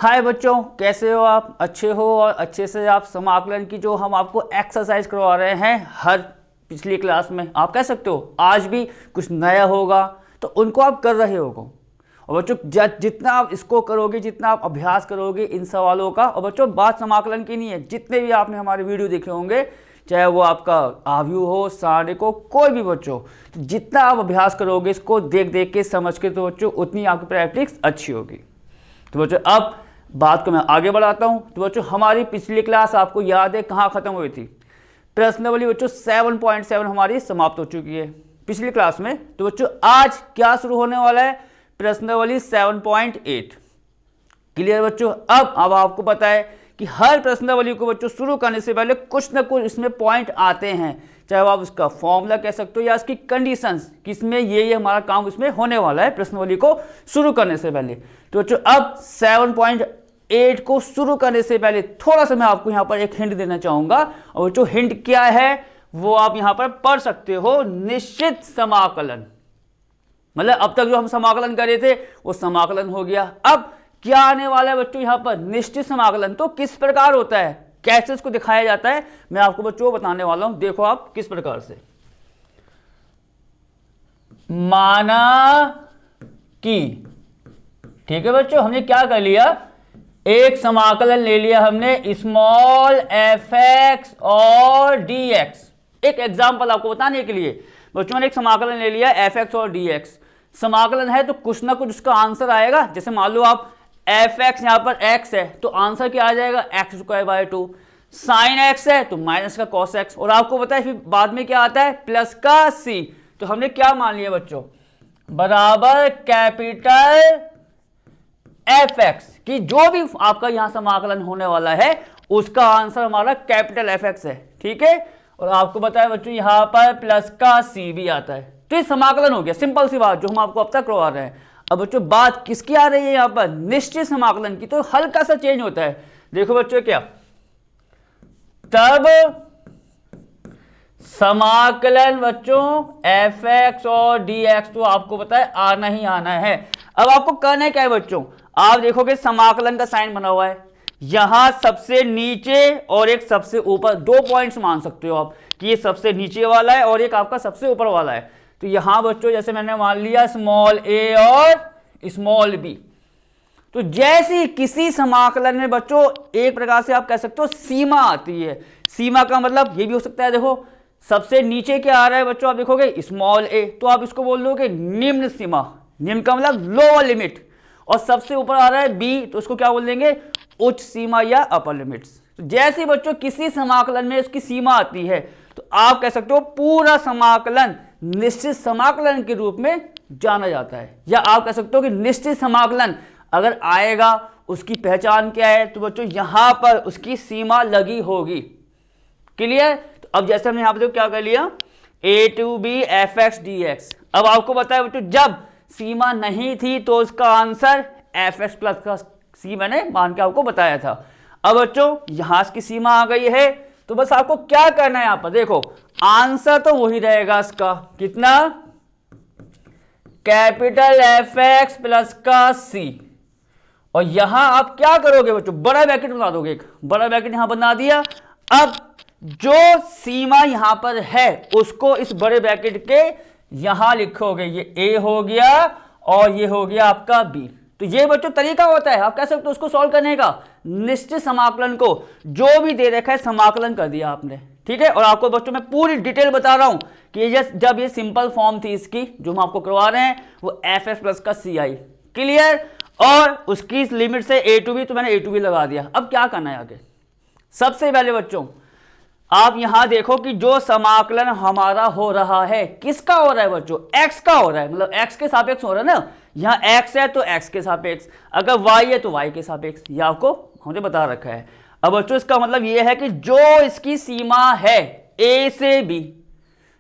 हाय बच्चों, कैसे हो आप? अच्छे हो और अच्छे से आप समाकलन की जो हम आपको एक्सरसाइज करवा रहे हैं हर पिछली क्लास में, आप कह सकते हो आज भी कुछ नया होगा तो उनको आप कर रहे होगे। और बच्चों जितना आप इसको करोगे, जितना आप अभ्यास करोगे इन सवालों का, और बच्चों बात समाकलन की नहीं है, जितने भी आपने हमारे वीडियो देखे होंगे, चाहे वो आपका आव्यू हो, सारणी को, कोई भी बच्चों, तो जितना आप अभ्यास करोगे इसको देख देख के समझ के, तो बच्चों उतनी आपकी प्रैक्टिस अच्छी होगी। तो बच्चों अब बात को मैं आगे बढ़ाता हूं। तो बच्चों हमारी पिछली क्लास आपको याद है कहां खत्म हुई थी? प्रश्नावली बच्चों 7.7 हमारी समाप्त हो चुकी है पिछली क्लास में। तो बच्चों आज क्या शुरू होने वाला है? प्रश्नावली 7.8। क्लियर बच्चों? अब आपको पता है कि हर प्रश्नावली को बच्चों शुरू करने से पहले कुछ ना कुछ इसमें पॉइंट आते हैं, चाहे आप उसका फॉर्मूला कह सकते हो या इसकी कंडीशंस, किसमें ये हमारा काम इसमें होने वाला है प्रश्नावली को शुरू करने से पहले। तो बच्चों अब 7.8 को शुरू करने से पहले थोड़ा सा मैं आपको यहाँ पर एक हिंट देना चाहूंगा, और जो हिंट क्या है वो आप यहाँ पर पढ़ सकते हो। निश्चित समाकलन, मतलब अब तक जो हम समाकलन कर रहे थे वो समाकलन हो गया। अब क्या आने वाला है बच्चों यहाँ पर? निश्चित समाकलन। तो किस प्रकार होता है, कैसे इसको दिखाया जाता है, मैं आपको बच्चों बताने वाला हूं। देखो आप किस प्रकार से। माना कि, ठीक है बच्चों, हमने क्या कर लिया, एक समाकलन ले लिया हमने, स्मॉल एफ एक्स और डी एक्स। एक एग्जाम्पल आपको बताने के लिए बच्चों ने एक समाकलन ले लिया एफ एक्स और डी एक्स। समाकलन है तो कुछ ना कुछ उसका आंसर आएगा। जैसे मान लो आप एफ एक्स यहाँ पर एक्स है तो आंसर क्या आ जाएगा? X square by 2। Sine x है तो माइनस का कॉस एक्स, और आपको पता है फिर बाद में क्या आता है? प्लस का सी। तो हमने क्या मान लिया बच्चों? बराबर कैपिटल एफ एक्स की जो भी आपका यहां समाकलन होने वाला है उसका आंसर हमारा कैपिटल एफ एक्स है। ठीक है, और आपको बताया बच्चों यहां पर प्लस का सी भी आता है। तो ये समाकलन हो गया, सिंपल सी बात जो हम आपको अब तक करवा रहे हैं। अब बच्चों बात किसकी आ रही है यहां पर? निश्चित समाकलन की। तो हल्का सा चेंज होता है। देखो बच्चों क्या, तब समाकलन बच्चों एफ एक्स और डी एक्स तो आपको पता है आना ही आना है। अब आपको करना क्या है बच्चों? आप देखोगे समाकलन का साइन बना हुआ है, यहां सबसे नीचे और एक सबसे ऊपर, दो पॉइंट्स मान सकते हो आप कि ये सबसे नीचे वाला है और एक आपका सबसे ऊपर वाला है। तो यहां बच्चों जैसे मैंने मान लिया स्मॉल ए और स्मॉल बी। तो जैसी किसी समाकलन में बच्चों एक प्रकार से आप कह सकते हो सीमा आती है। सीमा का मतलब ये भी हो सकता है, देखो सबसे नीचे क्या आ रहा है बच्चों, आप देखोगे स्मॉल ए, तो आप इसको बोल दोगे निम्न सीमा। निम्न का मतलब लोअर लिमिट। और सबसे ऊपर आ रहा है बी, तो उसको क्या बोल देंगे? उच्च सीमा या अपर लिमिट्स। तो जैसे बच्चों किसी समाकलन में उसकी सीमा आती है तो आप कह सकते हो पूरा समाकलन निश्चित समाकलन के रूप में जाना जाता है। या आप कह सकते हो कि निश्चित समाकलन अगर आएगा उसकी पहचान क्या है? तो बच्चों यहां पर उसकी सीमा लगी होगी। क्लियर? तो अब जैसे हमने यहां पर क्या कर लिया, A to B F X D X. अब आपको बताया बच्चों जब सीमा नहीं थी तो उसका आंसर एफ एक्स प्लस का सी मैंने मान के आपको बताया था। अब बच्चों यहां की सीमा आ गई है तो बस आपको क्या करना है, यहां पर देखो आंसर तो वही रहेगा इसका, कितना? कैपिटल एफ एक्स प्लस का सी। और यहां आप क्या करोगे बच्चों? बड़ा ब्रैकेट बना दोगे, एक बड़ा ब्रैकेट यहां बना दिया। अब जो सीमा यहां पर है उसको इस बड़े ब्रैकेट के यहां लिखोगे, ये ए हो गया और ये हो गया आपका बी। तो ये बच्चों तरीका होता है, आप कह सकते हो उसको सॉल्व करने का। निश्चित समाकलन को जो भी दे रखा है समाकलन कर दिया आपने। ठीक है, और आपको बच्चों मैं पूरी डिटेल बता रहा हूं कि जब ये सिंपल फॉर्म थी इसकी जो हम आपको करवा रहे हैं वो एफ एक्स प्लस का सी आई। क्लियर? और उसकी लिमिट से ए टू बी, तो मैंने ए टू बी लगा दिया। अब क्या करना है आगे? सबसे पहले बच्चों आप यहां देखो कि जो समाकलन हमारा हो रहा है किसका हो रहा है बच्चों? एक्स का हो रहा है, मतलब एक्स के सापेक्ष हो रहा है ना। यहां एक्स है तो एक्स के सापेक्ष, अगर वाई है तो वाई के सापेक्ष, यह आपको हमने बता रखा है। अब बच्चों इसका मतलब यह है कि जो इसकी सीमा है ए से बी,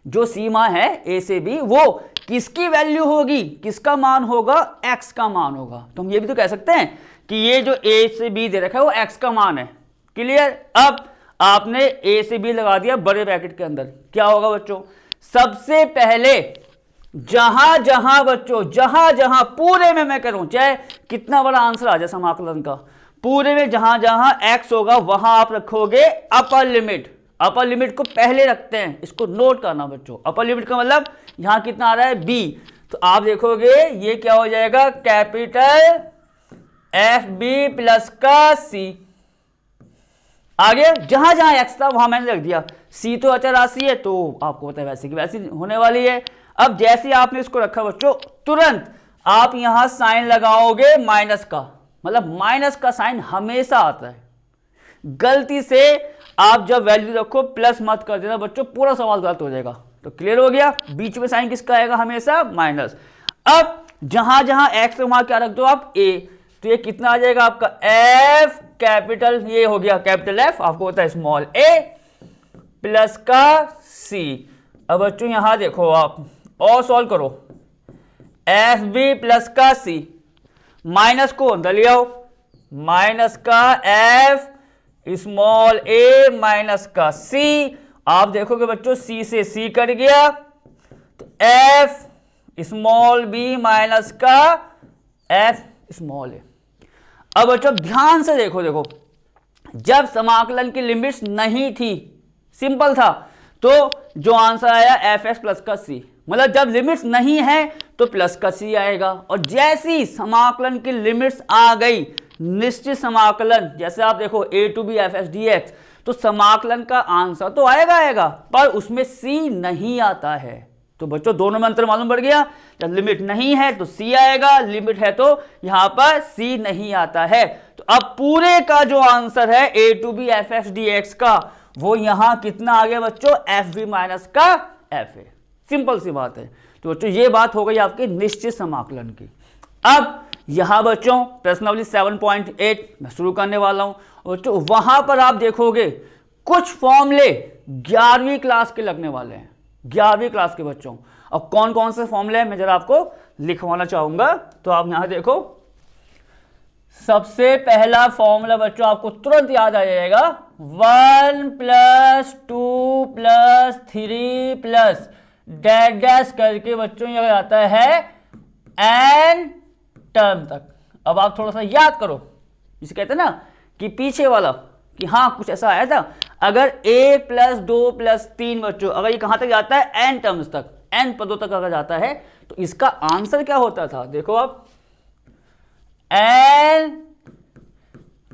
जो सीमा है ए से बी, वो किसकी वैल्यू होगी? किसका मान होगा? एक्स का मान होगा। तो हम ये भी तो कह सकते हैं कि ये जो ए से बी दे रखा है वो एक्स का मान है। क्लियर? अब आपने ए से बी लगा दिया बड़े ब्रैकेट के अंदर, क्या होगा बच्चों? सबसे पहले जहां जहां बच्चों जहां जहां पूरे में मैं करूं, चाहे कितना बड़ा आंसर आ जाए समाकलन का, पूरे में जहां जहां x होगा वहां आप रखोगे अपर लिमिट। अपर लिमिट को पहले रखते हैं, इसको नोट करना बच्चों। अपर लिमिट का मतलब यहां कितना आ रहा है b, तो आप देखोगे ये क्या हो जाएगा, कैपिटल एफ बी प्लस का c। आगे जहां जहां x था वहां मैंने रख दिया। c तो अचर राशि है तो आपको पता है वैसे की वैसी होने वाली है। अब जैसे आपने इसको रखा बच्चों, तुरंत आप यहां साइन लगाओगे माइनस का, मतलब माइनस का साइन हमेशा आता है। गलती से आप जब वैल्यू रखो प्लस मत कर देना बच्चों, पूरा सवाल गलत हो जाएगा। तो क्लियर हो गया, बीच में साइन किसका आएगा, हमेशा माइनस। अब जहां जहां x है वहां क्या रख दो आप a, तो ये कितना आ जाएगा आपका f कैपिटल, ये हो गया कैपिटल F, आपको होता है स्मॉल a प्लस का c। अब बच्चों यहां देखो आप और सॉल्व करो, एफ बी प्लस का c, माइनस को अंदर ले आओ, माइनस का f स्मॉल a माइनस का c। आप देखोगे बच्चों c से c कट गया, तो f स्मॉल b माइनस का f स्मॉल a। अब बच्चों ध्यान से देखो, जब समाकलन की लिमिट्स नहीं थी, सिंपल था, तो जो आंसर आया एफ एक्स प्लस का सी, मतलब जब लिमिट्स नहीं है तो प्लस का सी आएगा। और जैसी समाकलन की लिमिट्स आ गई, निश्चित समाकलन, जैसे आप देखो a to B F X D X, तो समाकलन का आंसर तो आएगा पर उसमें c नहीं आता है। तो बच्चों दोनों में अंतर मालूम पड़ गया, जब लिमिट नहीं है तो c आएगा, लिमिट है तो यहां पर c नहीं आता है। तो अब पूरे का जो आंसर है a to B F X D X का, वो यहां कितना आ गया बच्चों, एफ बी माइनस का एफ ए। सिंपल सी बात है। तो बच्चों ये बात हो गई आपकी निश्चित समाकलन की। अब यहां बच्चों प्रश्नावली 7.8 मैं शुरू करने वाला हूं। बच्चों वहां पर आप देखोगे कुछ फॉर्मूले 11वीं क्लास के लगने वाले हैं, 11वीं क्लास के बच्चों। अब कौन कौन से फॉर्मूले हैं मैं जरा आपको लिखवाना चाहूंगा। तो आप यहां देखो, सबसे पहला फॉर्मूला बच्चों आपको तुरंत याद आ जाएगा, 1 + 2 + 3 प्लस डैश डैश करके बच्चों ये आता है n टर्म तक। अब आप थोड़ा सा याद करो, जिसे कहते हैं ना कि पीछे वाला, कि हाँ कुछ ऐसा आया था। अगर a + 2 + 3 बच्चों, अगर ये कहां तक जाता है, n टर्म्स तक, n पदों तक अगर जाता है, तो इसका आंसर क्या होता था, देखो आप, n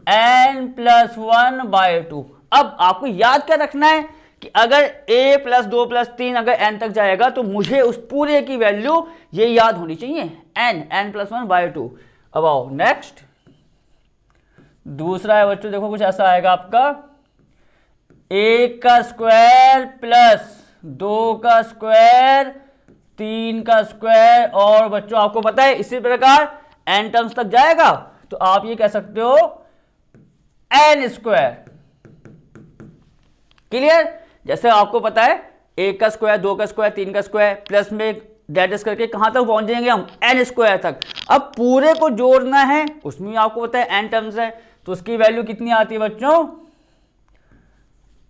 + 1/2। अब आपको याद क्या रखना है कि अगर a + 2 + 3 अगर n तक जाएगा तो मुझे उस पूरे की वैल्यू ये याद होनी चाहिए, n + 1/2। अब आओ नेक्स्ट, दूसरा है बच्चों, देखो कुछ ऐसा आएगा आपका, 1 का स्क्वायर प्लस 2 का स्क्वायर 3 का स्क्वायर, और बच्चों आपको पता है इसी प्रकार n टर्म्स तक जाएगा तो आप ये कह सकते हो n स्क्वायर। क्लियर, जैसे आपको पता है 1 का स्क्वायर 2 का स्क्वायर 3 का स्क्वायर प्लस में डैश करके कहां तक पहुंच जाएंगे हम, n स्क्वायर तक। अब पूरे को जोड़ना है, उसमें आपको पता है n टर्म्स है, तो उसकी वैल्यू कितनी आती है बच्चों,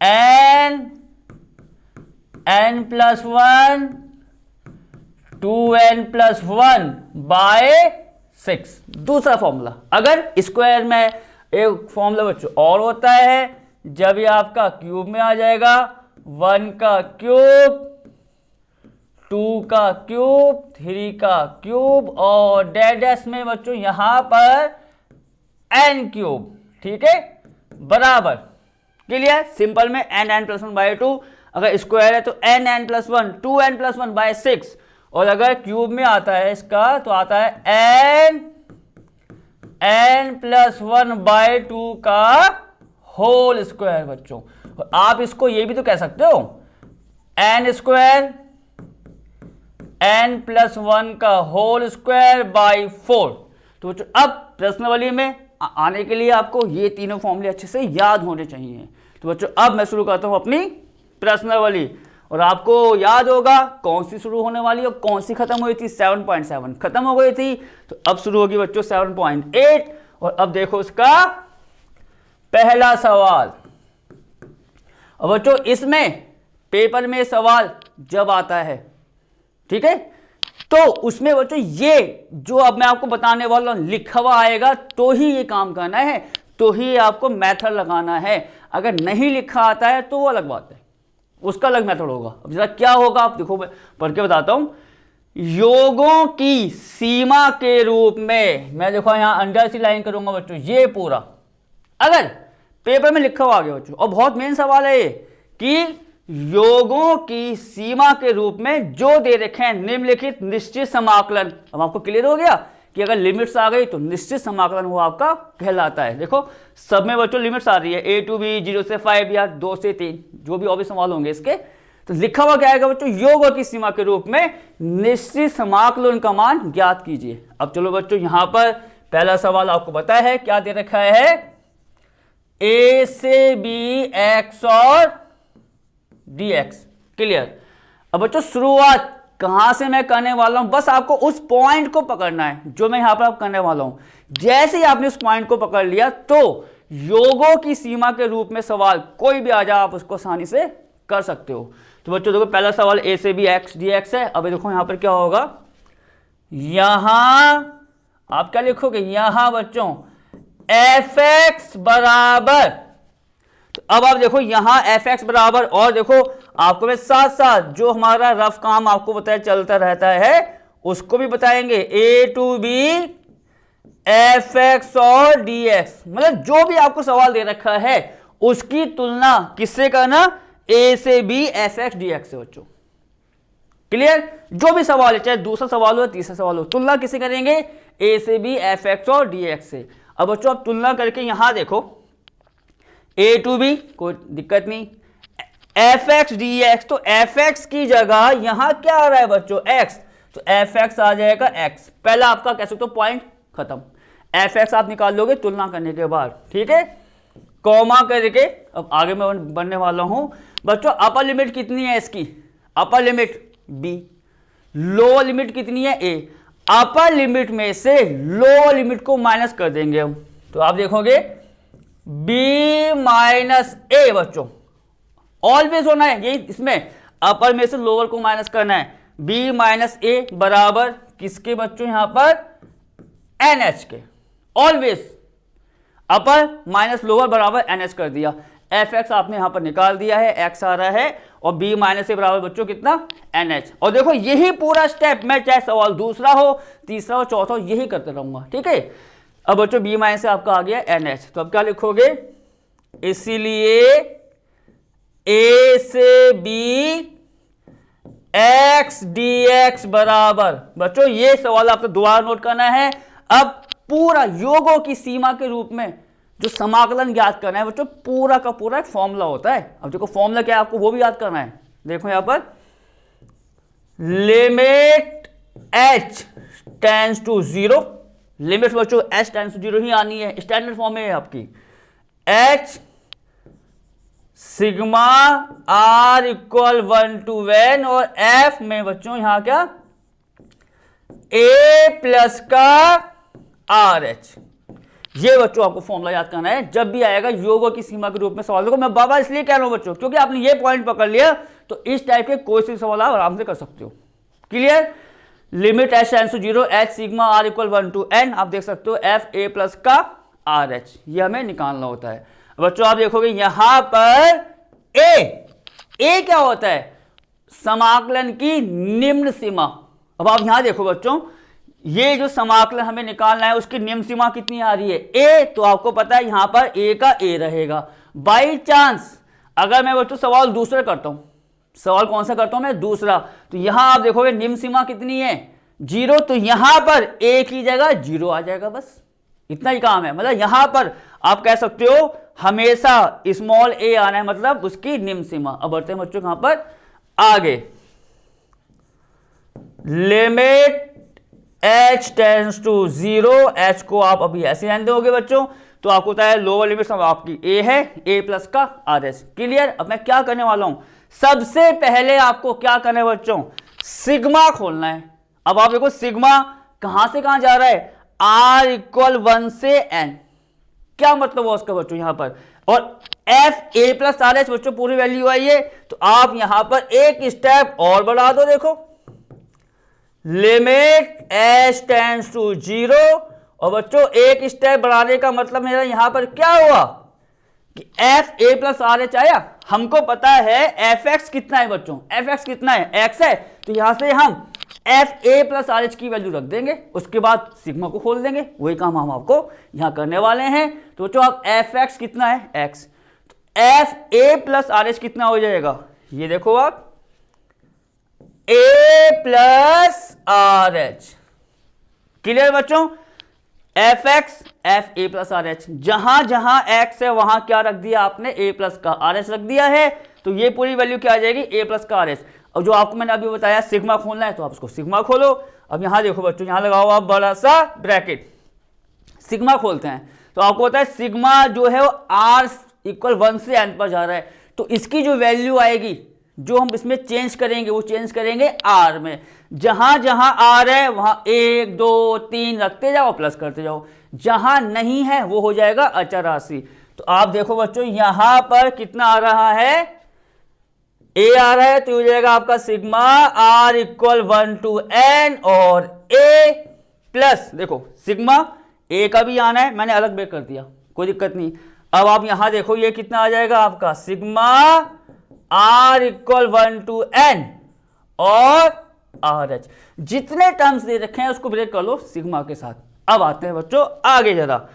n + 1 2n + 1/6। दूसरा फॉर्मूला, अगर स्क्वायर में एक फॉर्मूला बच्चों और होता है, जब ये आपका क्यूब में आ जाएगा, 1 का क्यूब 2 का क्यूब 3 का क्यूब और डैश डैश में बच्चों यहां पर n क्यूब, ठीक है, बराबर। क्लियर, सिंपल में n + 1/2, अगर स्क्वायर है तो n + 1 2n + 1/6, और अगर क्यूब में आता है इसका तो आता है n + 1/2 का होल स्क्वायर बच्चों। और आप इसको ये भी तो कह सकते हो, n स्क्वायर n + 1 का होल स्क्वायर बाई 4। तो बच्चों अब प्रश्नावली में आने के लिए आपको ये तीनों फॉर्मूले अच्छे से याद होने चाहिए। तो बच्चों अब मैं शुरू करता हूं अपनी प्रश्नावली, और आपको याद होगा कौन सी शुरू होने वाली और कौन सी खत्म हुई थी, 7.7 खत्म हो गई थी, तो अब शुरू होगी बच्चों 7.8। और अब देखो इसका पहला सवाल। और बच्चों इसमें पेपर में सवाल जब आता है, ठीक है, तो उसमें बच्चों ये जो अब मैं आपको बताने वाला हूं लिखा हुआ आएगा तो ही ये काम करना है। तो ही आपको मेथड लगाना है। अगर नहीं लिखा आता है तो वो अलग बात है, उसका अलग मेथड होगा। अब जरा क्या होगा आप देखो, मैं पढ़ के बताता हूं। योगों की सीमा के रूप में, मैं देखो यहां अंडर सी लाइन करूंगा बच्चों, ये पूरा अगर पेपर में लिखा हुआ आ गया बच्चों, और बहुत मेन सवाल है ये कि योगों की सीमा के रूप में जो दे रखे हैं निम्नलिखित निश्चित समाकलन। अब आपको क्लियर हो गया कि अगर लिमिट्स आ गई तो निश्चित समाकलन वो आपका कहलाता है। देखो सब में बच्चों लिमिट्स आ रही है, a to b 0 से 5 या 2 से 3, जो भी और भी सवाल होंगे इसके, तो लिखा हुआ क्या आएगा बच्चों, योगों की सीमा के रूप में निश्चित समाकलन का मान ज्ञात कीजिए। अब चलो बच्चों यहां पर पहला सवाल आपको पता है क्या दे रखा है, a से b x और dx। क्लियर। अब बच्चों शुरुआत कहां से मैं करने वाला हूं, बस आपको उस पॉइंट को पकड़ना है जो मैं यहां पर आप करने वाला हूं। जैसे ही आपने उस पॉइंट को पकड़ लिया तो योगों की सीमा के रूप में सवाल कोई भी आ जाए आप उसको आसानी से कर सकते हो। तो बच्चों देखो पहला सवाल a से b x dx है। अब देखो यहां पर क्या होगा, यहां आप क्या लिखोगे, यहां बच्चों fx बराबर, तो अब आप देखो यहां fx बराबर, और देखो आपको मैं साथ साथ जो हमारा रफ काम आपको बताया चलता रहता है उसको भी बताएंगे, a to b fx और dx, मतलब जो भी आपको सवाल दे रखा है उसकी तुलना किससे करना, a से b fx dx से बच्चों। क्लियर। जो भी सवाल है, चाहे दूसरा सवाल हो तीसरा सवाल हो, तुलना किससे करेंगे, a से b fx और dx से। अब बच्चों आप तुलना करके यहां देखो a to b कोई दिक्कत नहीं, fx dx, तो fx की जगह यहां क्या आ रहा है बच्चों, x, तो fx आ जाएगा x। पहला आपका कह सकते हो पॉइंट खत्म, fx आप निकाल लोगे तुलना करने के बाद, ठीक है, कॉमा करके। अब आगे मैं बढ़ने वाला हूं बच्चों। अपर लिमिट कितनी है इसकी, upper limit b, lower limit कितनी है a। अपर लिमिट में से लोअर लिमिट को माइनस कर देंगे हम, तो आप देखोगे b माइनस a बच्चों, ऑलवेज होना है यही, इसमें अपर में से लोअर को माइनस करना है। b माइनस a बराबर किसके बच्चों, यहां पर nh के, ऑलवेज अपर माइनस लोअर बराबर nh कर दिया। fx आपने यहां पर निकाल दिया है, x आ रहा है, और b माइनस a बराबर बच्चों कितना, nh। और देखो यही पूरा स्टेप मैं चाहे सवाल दूसरा हो तीसरा हो चौथा हो यही करते रहूंगा, ठीक है। अब बच्चों b माइनस से आपका आ गया nh, तो अब क्या लिखोगे, इसीलिए a से b x dx बराबर, बच्चों ये सवाल आपको दोबारा नोट करना है। अब पूरा योगों की सीमा के रूप में जो समाकलन ज्ञात करना है बच्चों, पूरा का पूरा एक फॉर्मूला होता है। अब देखो फॉर्मूला क्या है आपको वो भी याद करना है। देखो यहां पर limit h tends to 0, limit बच्चों h टेंड्स टू 0 ही आनी है, स्टैंडर्ड फॉर्म में है आपकी, h sigma r equal 1 to n, और f में बच्चों यहां क्या, a प्लस का RH। ये बच्चों आपको फॉर्मूला याद करना है जब भी आएगा योगों की सीमा के रूप में सवाल। देखो मैं बाबा इसलिए कह रहा हूं बच्चों क्योंकि आपने ये पॉइंट पकड़ लिया तो इस टाइप के कोई से सवाल आप आराम से कर सकते हो। Clear. Limit h tends to 0 h sigma r equal 1 to n, आप देख सकते हो f a प्लस का RH, ये हमें निकालना होता है। बच्चों आप देखोगे यहां पर a क्या होता है, समाकलन की निम्न सीमा। अब आप यहां देखो बच्चों, ये जो समाकलन हमें निकालना है उसकी निम्न सीमा कितनी आ रही है, a, तो आपको पता है यहां पर a का a रहेगा। बाई चांस अगर मैं बच्चों सवाल दूसरा करता हूं, सवाल कौन सा करता हूं मैं, दूसरा, तो यहां आप देखोगे निम्न सीमा कितनी है 0, तो यहां पर a की जगह 0 आ जाएगा, बस इतना ही काम है। मतलब यहां पर आप कह सकते हो हमेशा स्मॉल a आना है, मतलब उसकी निम्न सीमा। अब बढ़ते हैं बच्चों यहां पर आगे, limit h tends to 0, h को आप अभी ऐसे रहने दोगे बच्चों, तो आपको पता है लोअर लिमिट सब आपकी a है, a प्लस का RH। क्लियर। अब मैं क्या करने वाला हूं, सबसे पहले आपको क्या करना है बच्चों, सिग्मा खोलना है। अब आप देखो सिग्मा कहां से कहां जा रहा है, r इक्वल 1 से n, क्या मतलब हुआ उसका बच्चों यहां पर, और f a प्लस RH बच्चों पूरी वैल्यू आई है, तो आप यहां पर एक स्टेप और बढ़ा दो, देखो लिमिट h टेंड्स टू 0 और बच्चों एक स्टेप बढ़ाने का मतलब मेरा यहां पर क्या हुआ कि F A plus R H आया। हमको पता है एफ एक्स कितना है बच्चों, एफ एक्स कितना है, एक्स है, तो यहां से हम F A plus R H की वैल्यू रख देंगे, उसके बाद सिग्मा को खोल देंगे। वही काम हम आपको यहां करने वाले हैं। तो बच्चों आप एफ एक्स कितना है, एक्स, तो F A plus R H कितना हो जाएगा, ये देखो आप ए प्लस आर एच। क्लियर बच्चों, F x F A plus R H, जहां जहां एक्स है वहां क्या रख दिया आपने, ए प्लस का आर एच रख दिया है, तो ये पूरी वैल्यू क्या आ जाएगी, ए प्लस का आर एच। और जो आपको मैंने अभी बताया सिग्मा खोलना है तो आप उसको सिग्मा खोलो। अब यहां देखो बच्चों, यहां लगाओ आप बड़ा सा ब्रैकेट, सिग्मा खोलते हैं तो आपको पता है सिग्मा जो है वो आर इक्वल 1 से n पर जा रहा है, तो इसकी जो वैल्यू आएगी जो हम इसमें चेंज करेंगे वो चेंज करेंगे आर में। जहां जहां आर है वहां 1 2 3 रखते जाओ, प्लस करते जाओ, जहां नहीं है वो हो जाएगा अचर राशि। तो आप देखो बच्चों यहां पर कितना आ रहा है, ए आ रहा है, तो हो जाएगा आपका sigma R equal 1 to n और ए प्लस, देखो सिग्मा ए का भी आना है, मैंने अलग ब्रेक कर दिया, कोई दिक्कत नहीं। अब आप यहां देखो ये कितना आ जाएगा आपका sigma R equal 1 to n और आर एच। जितने टर्म्स दे रखे हैं उसको ब्रेक कर लो सिग्मा के साथ। अब आते हैं बच्चों आगे, जरा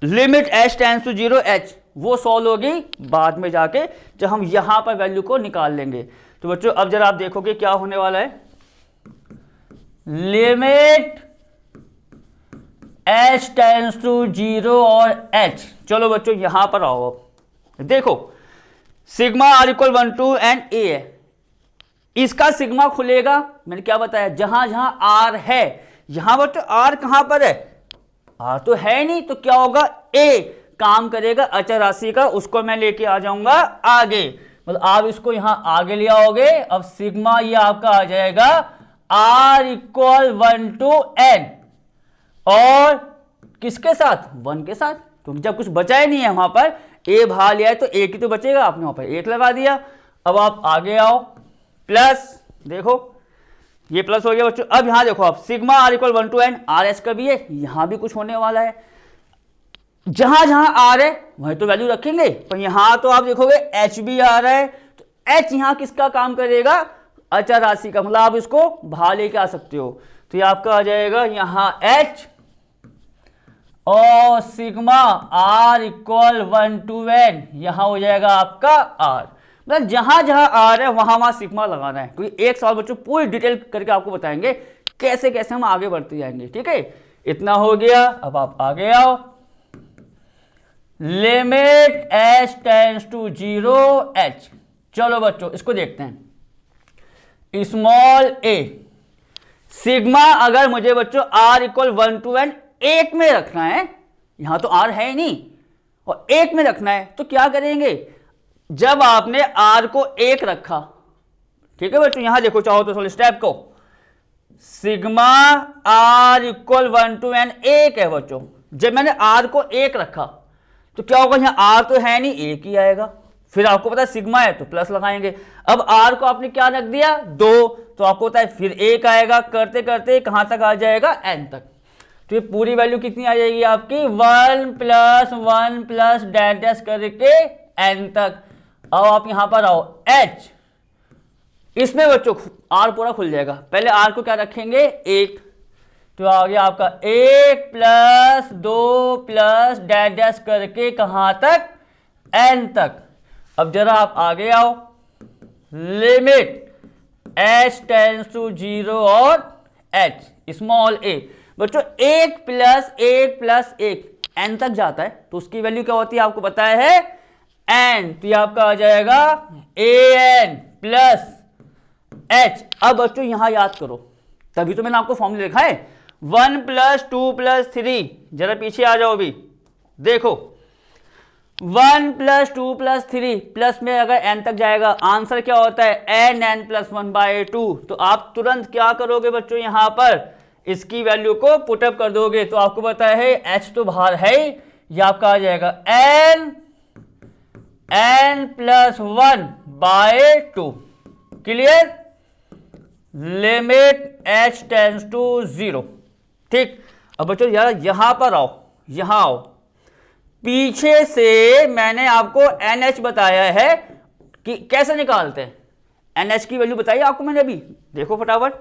limit h tends to 0 h वो सॉल्व होगी बाद में जाके जब हम यहां पर वैल्यू को निकाल लेंगे। तो बच्चों अब जरा आप देखोगे क्या होने वाला है, लिमिट h टेंड्स टू 0 और h। चलो बच्चों यहां पर आओ, अब देखो sigma R equal 1 to n a है, इसका सिग्मा खुलेगा, मैंने क्या बताया, जहां जहां आर है। यहां बच्चों आर कहां पर है, आर तो है नहीं, तो क्या होगा, ए काम करेगा अचर राशि का, उसको मैं लेके आ जाऊंगा आगे, मतलब आप इसको यहां आगे ले आओगे। अब सिग्मा ये आपका आ जाएगा आर इक्वल 1 to n और किसके साथ, 1 के साथ, क्योंकि जब कुछ बचा ही नहीं है वहां पर, ए बाहर लिया है तो एक ही तो बचेगा, आपने वहां पर एक लगा दिया। अब आप आगे आओ, प्लस, देखो ये प्लस हो गया बच्चों। अब यहां देखो आप sigma R equal 1 to n, R H का भी है, यहां भी कुछ होने वाला है, जहां जहां आर है वहीं तो वैल्यू रखेंगे, पर यहां तो आप देखोगे एच भी आ रहा है, तो एच यहां किसका काम करेगा, अचर राशि का, मतलब आप इसको बाहर लेके आ सकते हो। तो ये आपका आ जाएगा यहां एच और sigma R equal 1 to n, यहां हो जाएगा आपका आर, मतलब जहां जहां आर है वहां वहां सिग्मा लगाना है। क्योंकि एक सवाल बच्चों पूरी डिटेल करके आपको बताएंगे कैसे कैसे हम आगे बढ़ते जाएंगे, ठीक है। इतना हो गया, अब आप आगे आओ, limit h tends to 0 h। चलो बच्चों इसको देखते हैं, स्मॉल a, सिग्मा अगर मुझे बच्चों r इक्वल 1 to n एक में रखना है, यहां तो r है ही नहीं और एक में रखना है, तो क्या करेंगे, जब आपने r को एक रखा, ठीक है बच्चों, यहां देखो चाहो तो थोड़े स्टेप को, sigma r equal 1 to n एक है बच्चों, जब मैंने r को एक रखा तो क्या होगा, यहां r तो है नहीं, एक ही आएगा, फिर आपको पता है सिग्मा है तो प्लस लगाएंगे। अब r को आपने क्या रख दिया, 2, तो आपको पता है फिर एक आएगा, करते करते कहां तक आ जाएगा, n तक। तो ये पूरी वैल्यू कितनी आ जाएगी आपकी, 1 प्लस डैश डैश करके n तक। अब आप यहां पर आओ h, इसमें बच्चों r पूरा खुल जाएगा, पहले r को क्या रखेंगे, 1, तो आ गया आपका 1 प्लस 2 प्लस डैश डैश करके कहां तक, n तक। अब जरा आप आगे आओ, लिमिट h टेंड्स टू 0 और h स्मॉल a, बच्चों 1 प्लस 1 प्लस 1 n तक जाता है, तो उसकी वैल्यू क्या होती है आपको पता है, n, तो ये आपका आ जाएगा an प्लस h। अब बच्चों यहां याद करो, तभी तो मैंने आपको फॉर्मूला लिखा है, 1 प्लस 2 प्लस 3, जरा पीछे आ जाओ अभी, देखो 1 प्लस 2 प्लस 3 प्लस में अगर n तक जाएगा, आंसर क्या होता है, n प्लस 1/2। तो आप तुरंत क्या करोगे बच्चों, यहां पर इसकी वैल्यू को पुटअप कर दोगे, तो आपको पता है h तो बाहर है, ये आपका आ जाएगा n plus 1/2। Clear, limit h tends to 0, ठीक। अब बच्चों यार यहां पर आओ, यहां आओ, पीछे से मैंने आपको NH बताया है कि कैसे निकालते हैं। NH की वैल्यू बताइए आपको मैंने अभी, देखो फटाफट।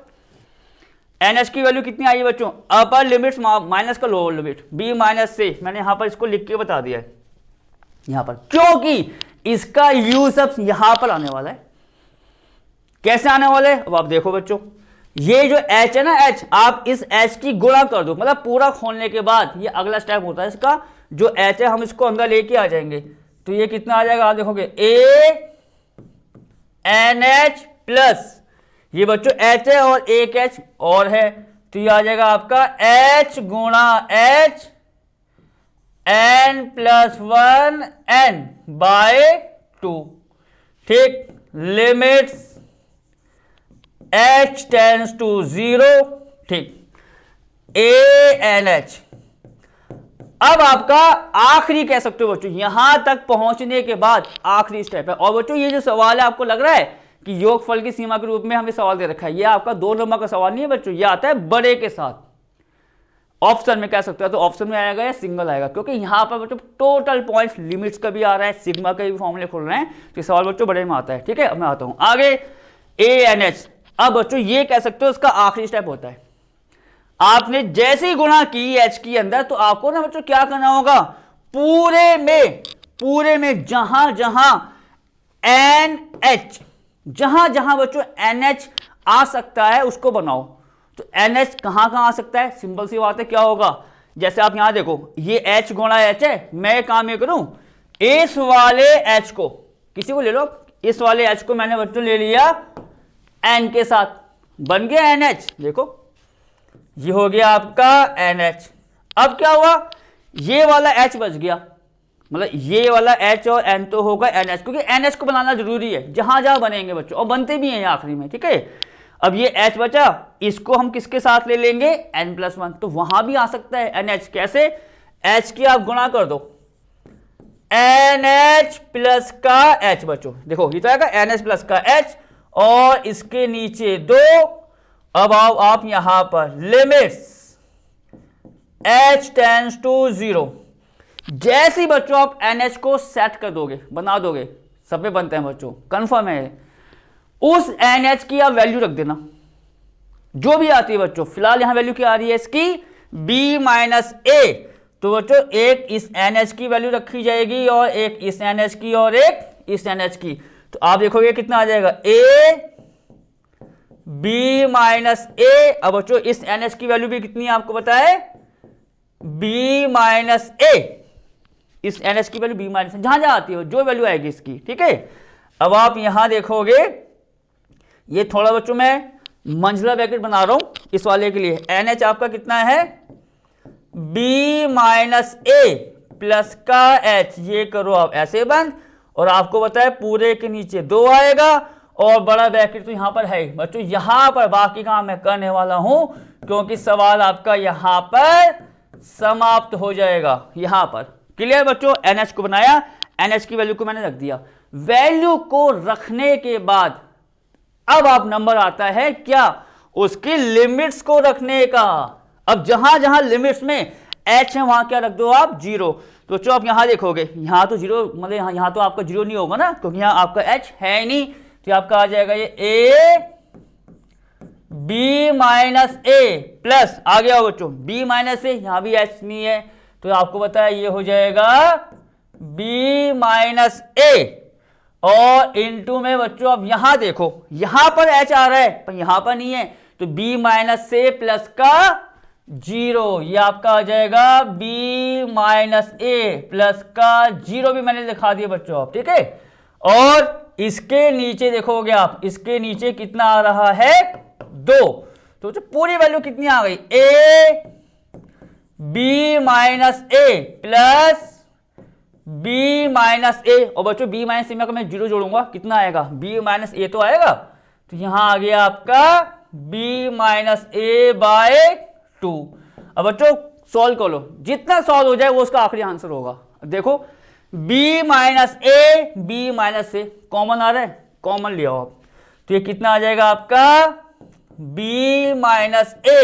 NH की वैल्यू कितनी आई है बच्चों, अपर लिमिट माइनस का लोअर लिमिट, B माइनस से, मैंने यहां पर इसको लिख के बता दिया है यहां पर, क्योंकि इसका यूज अब यहां पर आने वाला है। कैसे आने वाले, अब आप देखो बच्चों, ये जो H है ना, H, आप इस H की गुणा कर दो, मतलब पूरा खोलने के बाद ये अगला स्टेप होता है इसका, जो H है हम इसको अंदर लेके आ जाएंगे, तो ये कितना आ जाएगा, आप देखोगे ANH प्लस, ये बच्चों H है और एक H और है, तो ये आ जाएगा आपका H गुणा H N plus 1 N by 2, ठीक, लिमिट्स H टेंड्स टू 0, ठीक, ANH। अब आपका आखिरी कह सकते हो बच्चों, यहां तक पहुंचने के बाद आखिरी स्टेप है। और बच्चों ये जो सवाल है, आपको लग रहा है कि योगफल की सीमा के रूप में हमें सवाल दे रखा है, ये आपका 2 नंबर का सवाल नहीं है बच्चों, ये आता है बड़े के साथ, ऑप्शन में कह सकते हो, तो ऑप्शन में आएगा या सिंगल आएगा, क्योंकि यहां पर बच्चों टोटल पॉइंट्स लिमिट्स का भी आ रहा है, सिग्मा के भी फॉर्मूले खुल रहे हैं, तो सवाल बच्चों बड़े में आता है। ठीक है, अब मैं आता हूं आगे, ANH। अब बच्चों ये कह सकते हो इसका आखिरी स्टेप होता है, आपने जैसे ही गुणा की H के अंदर, तो आपको ना बच्चों क्या करना होगा, पूरे में जहां जहां NH, जहां जहां बच्चों NH आ सकता है उसको बनाओ। तो NH कहां कहां आ सकता है, सिंपल सी बात है, क्या होगा, जैसे आप यहां देखो, ये H गुणा H है, मैं काम ये करूं, इस वाले H को, किसी को ले लो, इस वाले H को मैंने बच्चों ले लिया N के साथ, बन गया NH, देखो ये हो गया आपका NH। अब क्या हुआ, ये वाला H बच गया, मतलब ये वाला H और N तो होगा NH, क्योंकि NH को बनाना जरूरी है, जहां जहां बनेंगे बच्चों, और बनते भी हैं आखिरी में। ठीक है, अब ये H बचा, इसको हम किसके साथ ले लेंगे, N प्लस 1, तो वहां भी आ सकता है NH। कैसे, H की आप गुणा कर दो, NH प्लस का H बच्चों, देखो ये तो आएगा NH प्लस का H, और इसके नीचे 2। अब आओ आप यहां पर, लिमिट्स H टेंड्स टू 0, जैसे ही बच्चों आप NH को सेट कर दोगे, बना दोगे, सब में बनते हैं बच्चों, कंफर्म है, उस NH की आप वैल्यू रख देना, जो भी आती है बच्चों। फिलहाल यहां वैल्यू क्या आ रही है इसकी, B माइनस A, तो बच्चों एक इस NH की वैल्यू रखी जाएगी, और एक इस NH की, और एक इस NH की, तो आप देखोगे कितना आ जाएगा, A B माइनस A। अब बच्चों इस NH की वैल्यू भी कितनी है आपको पता है, B माइनस A, इस NH की वैल्यू B माइनस, जहां जहां आती है जो वैल्यू आएगी इसकी। ठीक है, अब आप यहां देखोगे, ये थोड़ा बच्चों मैं मंझला ब्रैकेट बना रहा हूं इस वाले के लिए, NH आपका कितना है, B माइनस A प्लस का H, ये करो आप ऐसे बंद, और आपको पता है पूरे के नीचे 2 आएगा, और बड़ा ब्रैकेट तो यहां पर है बच्चों, यहां पर बाकी काम मैं करने वाला हूं, क्योंकि सवाल आपका यहां पर समाप्त हो जाएगा, यहां पर। क्लियर बच्चों, NH को बनाया, NH की वैल्यू को मैंने रख दिया, वैल्यू को रखने के बाद अब आप नंबर आता है क्या, उसकी लिमिट्स को रखने का। अब जहां जहां लिमिट्स में H है वहां क्या रख दो आप, 0। तो बच्चों आप यहां देखोगे, यहां तो 0, मतलब यहां तो आपका 0 नहीं होगा ना, क्योंकि यहां आपका H है ही नहीं, तो आपका आ जाएगा ये A B minus A plus, आ गया हो बच्चों B माइनस A, यहां भी H नहीं है, तो आपको पता है ये हो जाएगा B माइनस A, और इनटू में बच्चों अब यहां देखो, यहां पर H आ रहा है पर यहां पर नहीं है, तो B माइनस A प्लस का 0, ये आपका आ जाएगा B माइनस A प्लस का 0, भी मैंने दिखा दिया बच्चों आप। ठीक है, और इसके नीचे देखोगे आप, इसके नीचे कितना आ रहा है, 2, तो पूरी वैल्यू कितनी आ गई, A B minus A plus B minus A, और बच्चों B माइनस A में अगर मैं 0 जोड़ूंगा कितना आएगा, B माइनस A तो आएगा, तो यहां आ गया आपका B माइनस A बाय 2। अब बच्चों सॉल्व कर लो, जितना सॉल्व हो जाए वो उसका आखिरी आंसर होगा। देखो B माइनस A कॉमन आ रहा है, कॉमन लिया आप, तो ये कितना आ जाएगा आपका B माइनस A।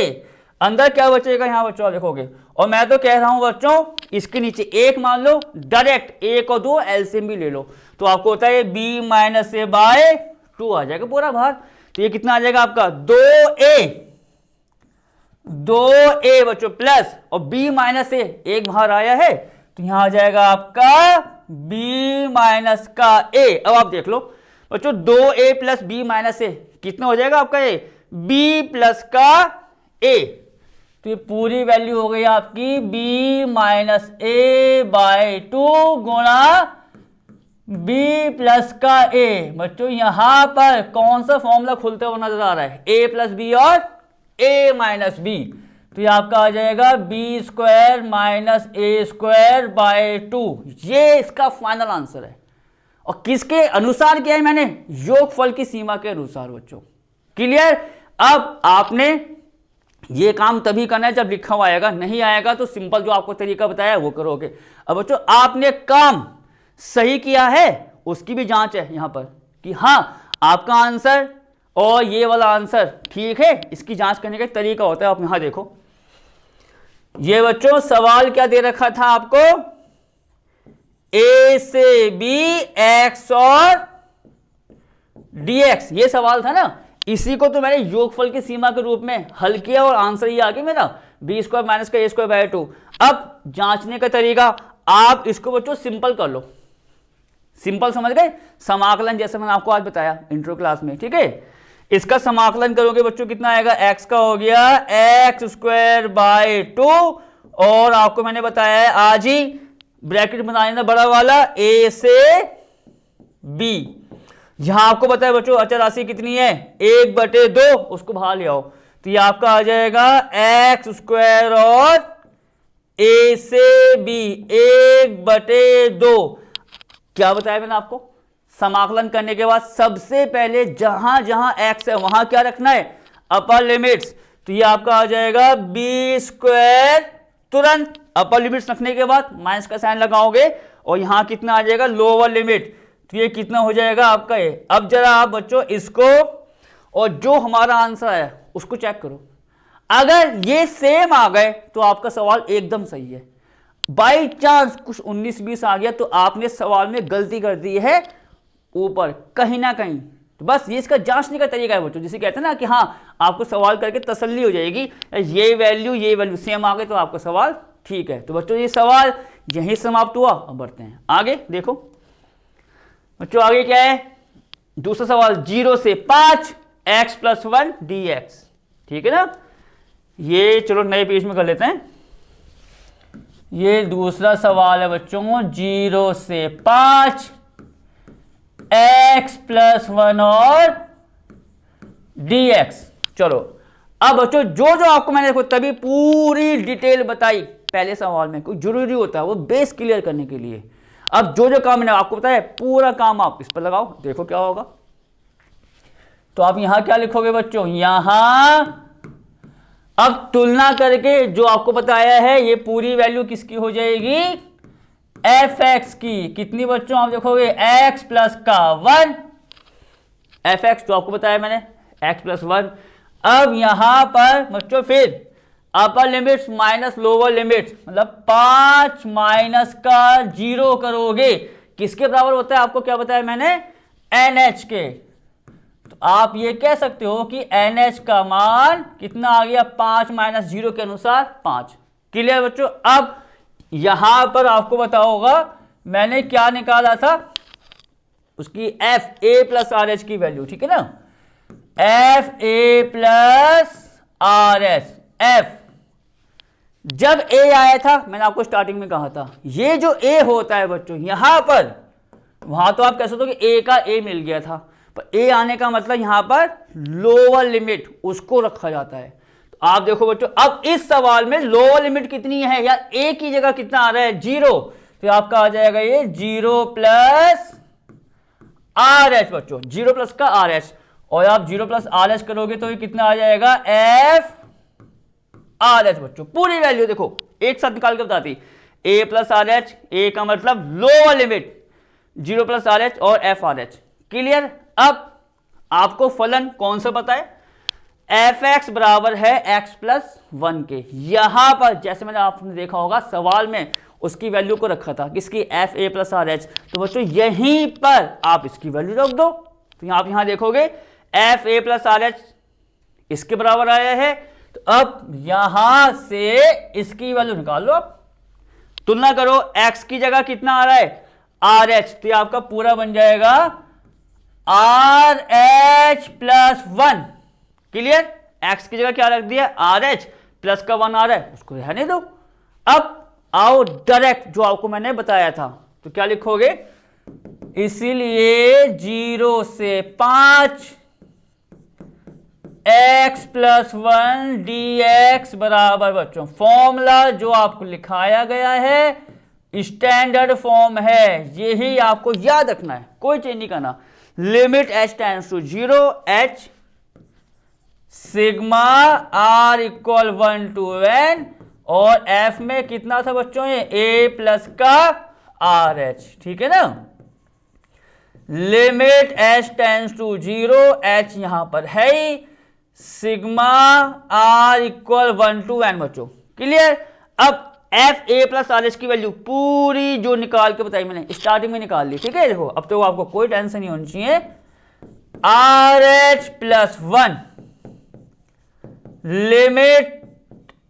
अंदर क्या बचेगा यहाँ बच्चों आप देखोगे, और मैं तो कह रहा हूं बच्चों इसके नीचे एक मान लो, डायरेक्ट एक और दो एलसीएम भी ले लो, तो आपको होता है b माइनस ए बाय 2 आ जाएगा पूरा बाहर। तो ये कितना आ जाएगा आपका 2a बच्चों प्लस, और b माइनस ए एक बाहर आया है, तो यहां आ जाएगा आपका b माइनस का a। अब आप देख लो बच्चों 2a प्लस b माइनस ए कितना हो जाएगा आपका ये b प्लस का a। तो ये पूरी वैल्यू हो गई आपकी b माइनस ए बाय 2 गुणा b प्लस का a। बच्चों यहां पर कौन सा फॉर्मूला खुलते हुए नजर आ रहा है, a प्लस बी और a माइनस बी। तो ये आपका आ जाएगा B square minus A square by 2। ये इसका फाइनल आंसर है, और किसके अनुसार किया है मैंने, योगफल की सीमा के अनुसार बच्चों। क्लियर। अब आपने ये काम तभी करना है जब लिखा हुआ आएगा, नहीं आएगा तो सिंपल जो आपको तरीका बताया वो करोगे। अब बच्चों आपने काम सही किया है उसकी भी जांच है यहां पर कि हाँ आपका आंसर और ये वाला आंसर ठीक है, इसकी जांच करने का तरीका होता है। आप यहां देखो, ये बच्चों सवाल क्या दे रखा था आपको, a से b x और dx, ये सवाल था ना। इसी को तो मैंने योगफल की सीमा के रूप में हल किया और आंसर ये आ गया मेरा b स्क्वायर माइनस का a स्क्वायर बाय 2। अब जांचने का तरीका, आप इसको बच्चों सिंपल कर लो, सिंपल समझ गए, समाकलन जैसे मैंने आपको आज बताया इंट्रो क्लास में, ठीक है। इसका समाकलन करोगे बच्चों कितना आएगा, x का हो गया एक्स स्क्वायर बाय 2, और आपको मैंने बताया है आज ही ब्रैकेट बना लेना बड़ा वाला a से b। यहां आपको बताया बच्चों अचर राशि कितनी है 1/2, उसको बाहर ले आओ, तो ये आपका आ जाएगा एक्स स्क्वायर और a से b 1/2। क्या बताया मैंने आपको, समाकलन करने के बाद सबसे पहले जहां जहां x है वहां क्या रखना है, अपर लिमिट्स। तो ये आपका आ जाएगा बी स्क्वायर, तुरंत अपर लिमिट्स रखने के बाद माइनस का साइन लगाओगे, और यहां कितना आ जाएगा लोअर लिमिट, तो ये कितना हो जाएगा आपका ये। अब जरा आप बच्चों इसको और जो हमारा आंसर है उसको चेक करो, अगर ये सेम आ गए तो आपका सवाल एकदम सही है। बाई चांस कुछ 19-20 आ गया तो आपने सवाल में गलती कर दी है ऊपर कहीं ना कहीं, तो बस ये इसका जांचने का तरीका है बच्चों, जिसे कहते हैं ना कि हाँ आपको सवाल करके तसल्ली हो जाएगी, ये वैल्यू सेम आ गए तो आपका सवाल ठीक है। तो बच्चों ये सवाल यहीं समाप्त हुआ। अब बढ़ते हैं आगे, देखो बच्चों आगे क्या है, दूसरा सवाल 0 से 5 x + 1 dx, ठीक है ना। ये चलो नए पेज में कर लेते हैं। ये दूसरा सवाल है बच्चों 0 से 5 x + 1 और dx। चलो अब बच्चों जो जो आपको मैंने देखो तभी पूरी डिटेल बताई पहले सवाल में, कोई जरूरी होता है वो बेस क्लियर करने के लिए। अब जो जो काम मैंने आपको बताया पूरा काम आप इस पर लगाओ, देखो क्या होगा। तो आप यहां क्या लिखोगे बच्चों, यहां अब तुलना करके जो आपको बताया है ये पूरी वैल्यू किसकी हो जाएगी, fx की। कितनी बच्चों आप देखोगे x + का 1, fx जो आपको बताया मैंने x + 1। अब यहां पर बच्चों फिर अपर लिमिट्स माइनस लोअर लिमिट्स, मतलब 5 माइनस का 0 करोगे, किसके बराबर होता है आपको क्या बताया मैंने, NH के। तो आप ये कह सकते हो कि NH का मान कितना आ गया 5 माइनस 0 के अनुसार 5। क्लियर बच्चों। अब यहां पर आपको बताओ होगा मैंने क्या निकाला था, उसकी FA + RH की वैल्यू, ठीक है ना, FA + RH। F जब A आया था मैंने आपको स्टार्टिंग में कहा था, ये जो A होता है बच्चों यहां पर, वहां तो आप कह सकते हो कि A का A मिल गया था, पर A आने का मतलब यहां पर लोअर लिमिट उसको रखा जाता है। तो आप देखो बच्चों अब इस सवाल में लोअर लिमिट कितनी है, या A की जगह कितना आ रहा है 0, तो आपका आ जाएगा ये 0 + RH बच्चों, 0 + का RH, और आप 0 + RH करोगे तो ये कितना आ जाएगा F RH बच्चों। पूरी वैल्यू देखो एक साथ निकाल के बताती, A + RH, A का मतलब लोअर लिमिट, 0 + RH और FRH। क्लियर। अब आपको फलन कौन सा पता है, एफ एक्स बराबर है एक्स प्लस वन के। यहां पर जैसे मैंने आपने देखा होगा सवाल में उसकी वैल्यू को रखा था, किसकी, F A plus R H. तो बच्चों यहीं पर आप इसकी वैल्यू रख दो। तो आप यहां देखोगे F A plus R H इसके बराबर आया है, तो अब यहां से इसकी वैल्यू निकाल लो। आप तुलना करो, x की जगह कितना आ रहा है, आर एच, तो आपका पूरा बन जाएगा are H plus one. Clear, x की जगह क्या रख दिया, आर एच, प्लस का वन आ रहा है, उसको रहने दो। अब आओ डायरेक्ट जो आपको मैंने बताया था, तो क्या लिखोगे, इसीलिए 0 से 5 x plus one D x बराबर, बच्चों फॉर्मूला जो आपको लिखाया गया है स्टैंडर्ड फॉर्म है, यही आपको याद रखना है, कोई चेंज नहीं करना। Limit h tends to 0, h sigma r equal 1 to n, और f में कितना था बच्चों, ये a प्लस का आर एच, ठीक है ना। Limit h tends to 0, h यहां पर है ही, sigma r equal 1 to n बच्चों। क्लियर, अब F A plus R H की वैल्यू पूरी जो निकाल के बताई मैंने स्टार्टिंग में निकाल ली, ठीक है। देखो अब तो आपको कोई टेंशन नहीं होनी चाहिए। R H plus one limit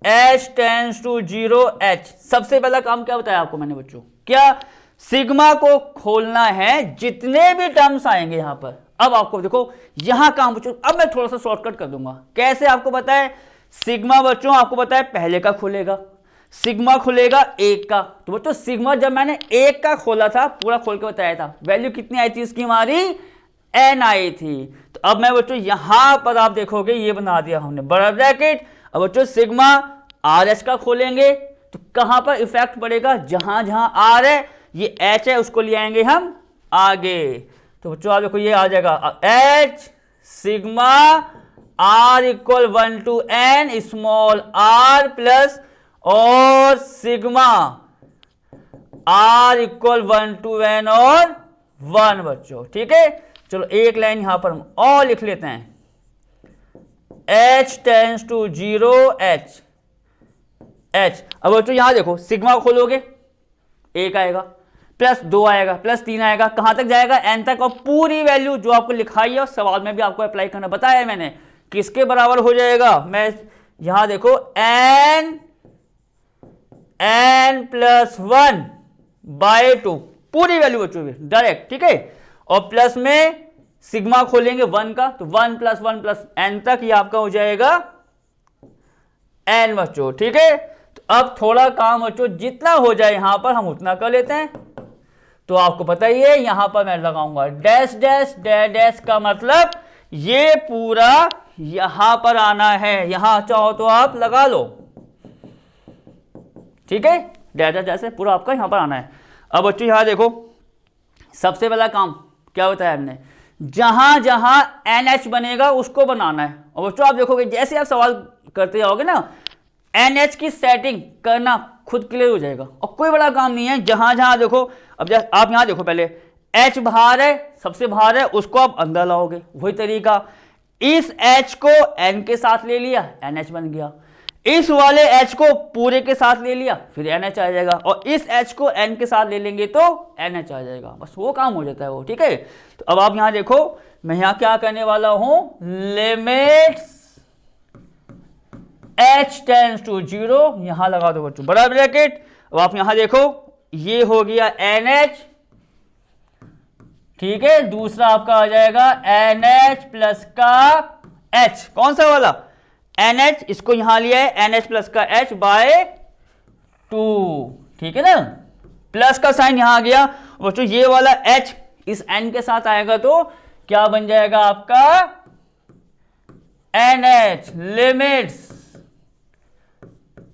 h tends to 0 h। सबसे पहला काम क्या बताया आपको मैंने बच्चों, क्या, सिग्मा को खोलना है, जितने भी टर्म्स आएंगे यहां पर। अब आपको देखो यहां काम बच्चों, अब मैं थोड़ा सा शॉर्टकट कर दूंगा। कैसे आपको पता है, सिग्मा बच्चों आपको पता है पहले का खुलेगा, सिग्मा खुलेगा एक का। तो बच्चों सिग्मा जब मैंने एक का खोला था, पूरा खोल के बताया था, वैल्यू कितनी आई थी इसकी, हमारी n आई थी। तो अब मैं बच्चों यहां पर आप देखोगे ये बना दिया हमने बड़ा ब्रैकेट। अब बच्चों सिग्मा आर एच का खोलेंगे तो कहां पर इफेक्ट पड़ेगा, जहां जहां आर है, ये एच है, उसको ले आएंगे हम आगे। तो बच्चों आप देखो ये आ जाएगा H sigma R equal 1 to n small R plus, और sigma R equal 1 to n और 1 बच्चों, ठीक है। चलो एक लाइन यहां पर हम और लिख लेते हैं, h टेंड्स टू 0 h। अब बच्चों यहां देखो सिग्मा खोलोगे एक आएगा, प्लस 2 आएगा, प्लस 3 आएगा, कहां तक जाएगा, n तक। और पूरी वैल्यू जो आपको लिखाई है और सवाल में भी आपको अप्लाई करना बताया है मैंने, किसके बराबर हो जाएगा। मैं यहां देखो n प्लस 1 बाय 2, पूरी वैल्यू बच्चों की डायरेक्ट, ठीक है। और प्लस में सिग्मा खोलेंगे 1 का, तो 1 प्लस 1 प्लस n तक ये आपका हो जाएगा n बच्चों, ठीक है। तो अब थोड़ा काम बच्चों जितना हो जाए यहां पर हम उतना कर लेते हैं। तो आपको पता ही है यहां पर मैं लगाऊंगा डैश डैश डैश डैश, का मतलब ये पूरा यहां पर आना है, यहां चाहो तो आप लगा लो, ठीक है। डैश डैश डैश पूरा आपका यहां पर आना है। अब बच्चों यहां देखो सबसे पहला काम क्या बताया हमने, जहां जहां NH बनेगा उसको बनाना है। और बच्चों आप देखोगे जैसे आप सवाल करते जाओगे ना, NH की सेटिंग करना खुद क्लियर हो जाएगा, और कोई बड़ा काम नहीं है। जहां जहां देखो, अब आप यहां देखो पहले H बाहर है, सबसे बाहर है, उसको आप अंदर लाओगे, वही तरीका। इस H को N के साथ ले लिया, NH बन गया। इस वाले H को पूरे के साथ ले लिया, फिर NH आ जाएगा, और इस H को N के साथ ले लेंगे तो NH आ जाएगा, बस वो काम हो जाता है वो, ठीक है। तो अब आप यहां देखो मैं यहां क्या करने वाला हूं, लिमिट्स h टेंड्स टू 0, यहां लगा दो बच्चों बड़ा ब्रैकेट। अब आप यहां देखो ये हो गया NH, ठीक है। दूसरा आपका आ जाएगा NH प्लस का H, कौन सा वाला, NH, इसको यहां लिया है NH प्लस का H बाय 2, ठीक है ना। प्लस का साइन यहां आ गया बच्चों, ये वाला H इस N के साथ आएगा तो क्या बन जाएगा आपका NH limits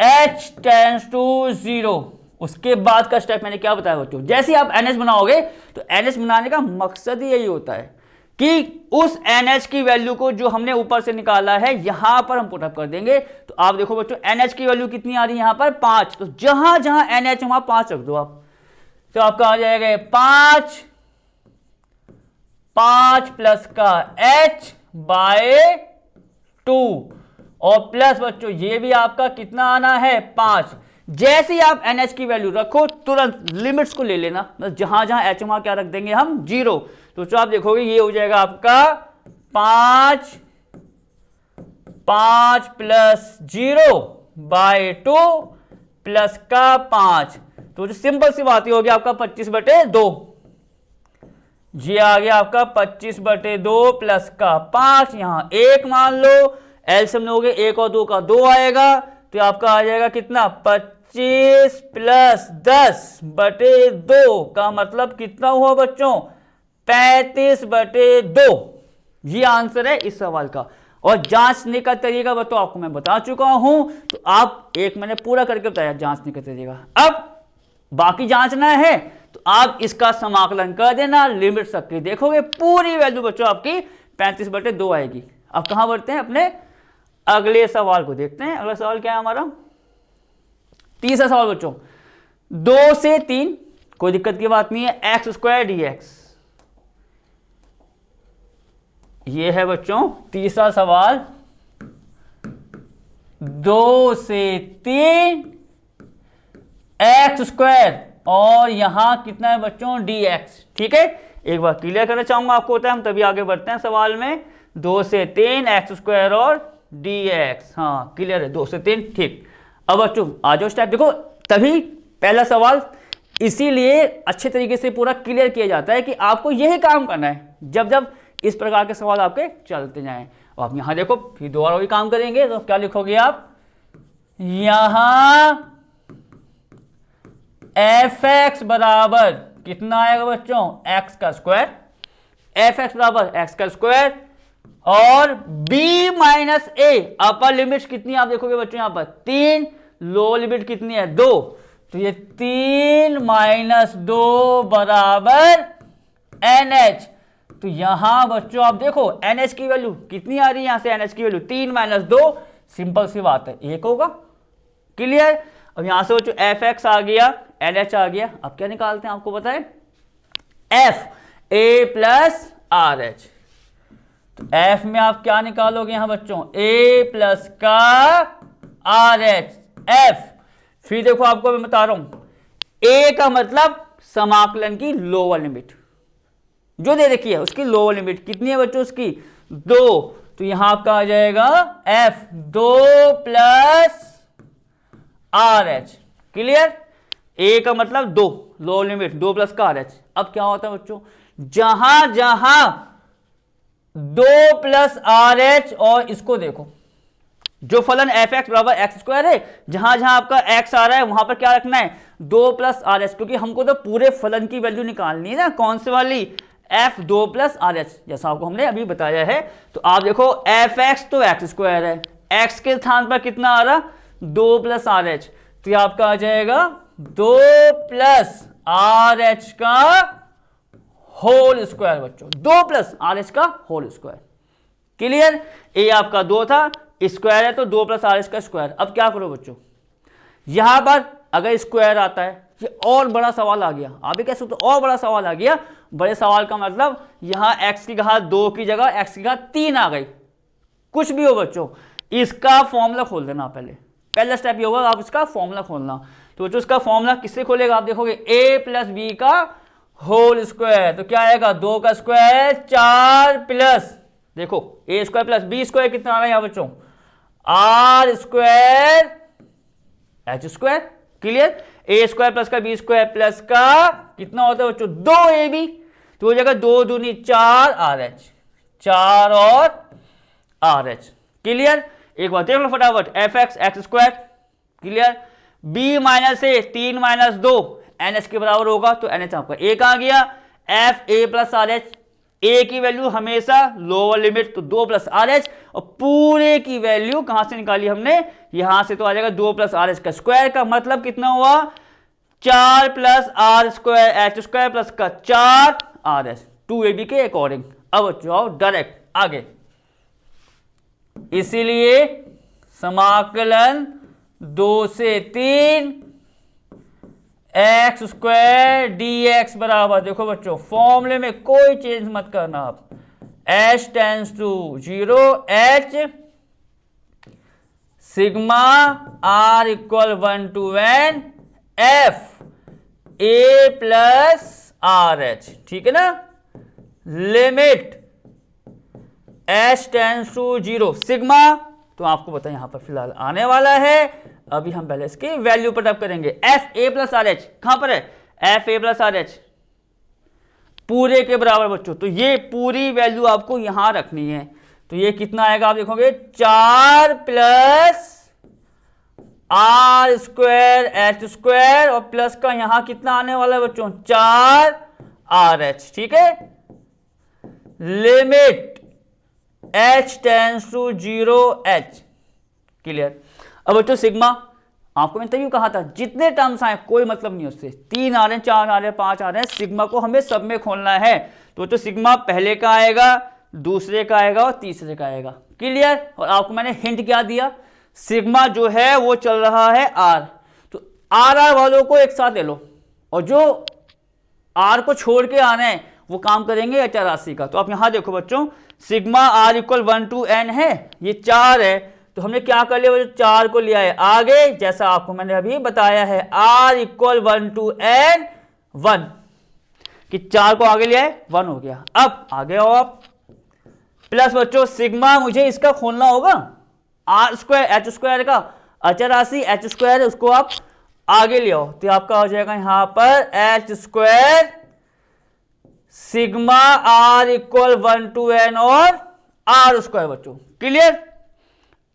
h tends to 0। उसके बाद का स्टेप मैंने क्या बताया बच्चों, जैसे आप NH बनाओगे तो NH बनाने का मकसद ही यही होता है कि उस NH की वैल्यू को जो हमने ऊपर से निकाला है यहां पर हम पुटअप कर देंगे। तो आप देखो बच्चों NH की वैल्यू कितनी आ रही है यहां पर 5, तो जहां जहां NH वहां 5 रख दो आप, तो आपका आ जाएगा 5 प्लस का H बाय 2 और प्लस बच्चों ये भी आपका कितना आना है 5। जैसे ही आप NH की वैल्यू रखो तुरंत लिमिट्स को ले लेना, जहां जहां H वहां क्या रख देंगे हम 0। तो जो आप देखोगे ये हो जाएगा आपका 5 प्लस 0/2 प्लस का 5। तो जो सिंपल सी बात ही होगी आपका 25/2। ये आ गया आपका 25/2 प्लस का 5। यहां 1 मान लो, एलसीएम लोगे 1 और 2 का 2 आएगा, तो आपका आ जाएगा कितना 25 प्लस 10/2 का मतलब कितना हुआ बच्चों 35/2। ये आंसर है इस सवाल का। और जांचने का तरीका बताओ आपको मैं बता चुका हूं, तो आप एक मैंने पूरा करके बताया जांचने का तरीका। अब बाकी जांचना है तो आप इसका समाकलन कर देना, लिमिट रख के देखोगे पूरी वैल्यू बच्चों आपकी 35/2 आएगी। अब कहां बढ़ते हैं, अपने अगले सवाल को देखते हैं। अगला सवाल क्या है हमारा, तीसरा सवाल बच्चों। 2 से 3 कोई दिक्कत की बात नहीं है, x² dx। ये है बच्चों तीसरा सवाल। 2 से 3 x² और यहां कितना है बच्चों dx। ठीक है, एक बार क्लियर करना चाहूंगा आपको, होता है हम तभी आगे बढ़ते हैं सवाल में। 2 से 3 x² और dx। हाँ क्लियर है, 2 से 3 ठीक। अब बच्चों आ जाओ स्टेप, देखो तभी पहला सवाल इसीलिए अच्छे तरीके से पूरा क्लियर किया जाता है कि आपको यही काम करना है जब जब इस प्रकार के सवाल आपके चलते जाएं। और आप यहां देखो फिर दोबारा वही काम करेंगे, तो क्या लिखोगे आप, यहां fx बराबर कितना आएगा बच्चों x का स्क्वायर, fx बराबर x का स्क्वायर और b minus a upper limit कितनी आप देखोगे बच्चों यहां पर 3, लोअर लिमिट कितनी है 2, तो ये 3 माइनस 2 बराबर NH। तो यहां बच्चों आप देखो NH की वैल्यू कितनी आ रही है, यहां से NH की वैल्यू 3 माइनस 2, सिंपल सी बात है 1 होगा। क्लियर। अब यहां से बच्चों fx आ गया, NH आ गया। अब क्या निकालते हैं आपको पता है, f a प्लस RH। तो f में आप क्या निकालोगे यहां बच्चों a प्लस का RH f। फिर देखो आपको मैं बता रहा हूं a का मतलब समाकलन की लोअर लिमिट जो दे रखी है, उसकी लोअर लिमिट कितनी है बच्चों उसकी 2। तो यहां आपका आ जाएगा f 2 plus RH। Clear. a का मतलब 2, लोअर लिमिट 2 प्लस का RH। अब क्या होता है बच्चों, जहां जहां 2 प्लस RH और इसको देखो, जो फलन fx बराबर x² है, जहां जहां आपका x आ रहा है वहां पर क्या रखना है 2 प्लस RH, क्योंकि हमको तो पूरे फलन की वैल्यू निकालनी है ना, कौन से वाली f 2 प्लस RH, जैसा आपको हमने अभी बताया है। तो आप देखो fx तो x² है, x के स्थान पर कितना आ रहा 2 प्लस RH, तो ये आपका आ जाएगा 2 प्लस RH का होल स्क्वायर बच्चों, 2 प्लस RH का होल स्क्वायर। क्लियर। ए आपका 2 था, स्क्वायर है तो 2 प्लस RH का स्क्वायर। अब क्या करो बच्चों, यहां पर अगर स्क्वायर आता है, ये और बड़ा सवाल आ गया, आप भी कह सकते हो और बड़ा सवाल आ गया। बड़े सवाल का मतलब यहां x की घात 2 की जगह x की घात 3 आ गई, कुछ भी हो बच्चों, इसका फॉर्मूला खोल देना। पहला स्टेप ये होगा आप इसका फॉर्मूला खोलना। तो बच्चों इसका फॉर्मूला किससे खोलेगा, आप देखोगे a प्लस बी का होल स्क्वायर। तो क्या आएगा 2 का स्क्वायर 4 प्लस देखो a square plus B square कितना आ रहा है यहां बच्चों r square h square. Clear. a square plus का बी स्क्वायर प्लस का कितना होता है बच्चों 2ab, तो हो जाएगा 2 दूनी 4 RH, 4 और RH। क्लियर। एक बार देख लो फटाफट, fx x square. Clear. b minus a 3 minus 2 NH के बराबर होगा, तो NH आपका 1 आ गया। f a plus RH, a की वैल्यू हमेशा लोअर लिमिट तो 2 प्लस RH, और पूरे की वैल्यू कहां से निकाली हमने, यहां से, तो आ जाएगा 2 प्लस RH का स्क्वायर का मतलब कितना हुआ 4 plus R square H square plus का 4 RH 2ab के अकॉर्डिंग। अब जाओ डायरेक्ट आगे। इसीलिए समाकलन 2 से 3 x स्क्वायर dx बराबर, देखो बच्चों फॉर्मूले में कोई चेंज मत करना आप, h tends to 0 h sigma R equal 1 to n F A plus R H, ठीक है ना। Limit H tends to 0 sigma, तो आपको पता है यहां पर फिलहाल आने वाला है। अभी हम पहले इसकी वैल्यू पुट अप करेंगे। F A plus R H कहां पर है, F A plus R H पूरे के बराबर बच्चों, तो ये पूरी वैल्यू आपको यहां रखनी है। तो ये कितना आएगा आप देखोगे 4 plus R square H square और प्लस का यहां कितना आने वाला है बच्चों 4 आर एच, ठीक है। Limit h tends to 0 h, clear. अब बच्चों सिग्मा आपको मैं तभी कहा था जितने टर्म्स आए कोई मतलब नहीं उससे, 3 आ रहे हैं 4 आ रहे हैं 5 आ रहे हैं, सिग्मा को हमें सब में खोलना है। तो सिग्मा पहले का आएगा, दूसरे का आएगा और तीसरे का आएगा, क्लियर। और आपको मैंने हिंट क्या दिया, सिग्मा जो है वो चल रहा है r, तो आर वालों को एक साथ ले लो और जो r को छोड़ के आ रहे हैं वो काम करेंगे अचरासी का। तो आप यहां देखो बच्चों sigma R equal 1 to n है, ये 4 है, तो हमने क्या कर लिया बच्चों 4 को लिया है आगे, जैसा आपको मैंने अभी बताया है r इक्वल 1 to n 1, कि 4 को आगे लिया है 1 हो गया। अब आगे आओ आप, प्लस बच्चों सिग्मा मुझे इसका खोलना होगा आर स्क्वायर एच स्क्वायर का, अचरासी एच स्क्वायर है उसको आप आगे ले आओ, तो आपका हो जाएगा यहां पर H square sigma R equal 1 to n और आर स्क्वायर बच्चों, क्लियर।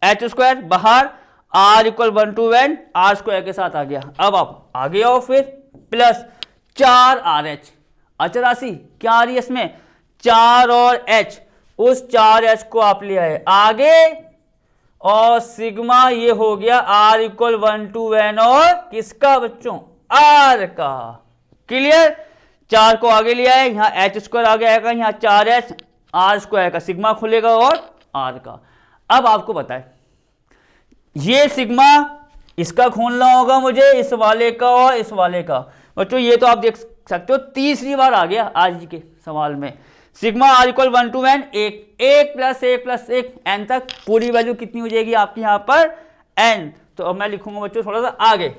एच स्क्वायर बाहर, R equal 1 to n R square के साथ आ गया। अब आप आगे आओ फिर प्लस 4 आर एच, अचरासी क्या आ रही है इसमें 4 और h, उस 4h को आप ले आए आगे और सिग्मा ये हो गया r इक्वल 1 to n और किसका बच्चों r का, क्लियर। 4 को आगे ले आए, यहाँ एच स्क्वायर आ गया, यहाँ 4h r स्क्वायर का सिग्मा खुलेगा और r का। अब आपको बताए ये सिग्मा इसका खोलना होगा मुझे, इस वाले का और इस वाले का। बच्चों ये तो आप देख सकते हो तीसरी बार आ गया आज के सवाल में। Sigma R equal 1 to n, एक प्लस एक प्लस एक n तक पूरी वैल्यू कितनी हो जाएगी आपकी यहाँ पर n। तो अब मैं लिखूंगा बच्चों थोड़ा सा आगे,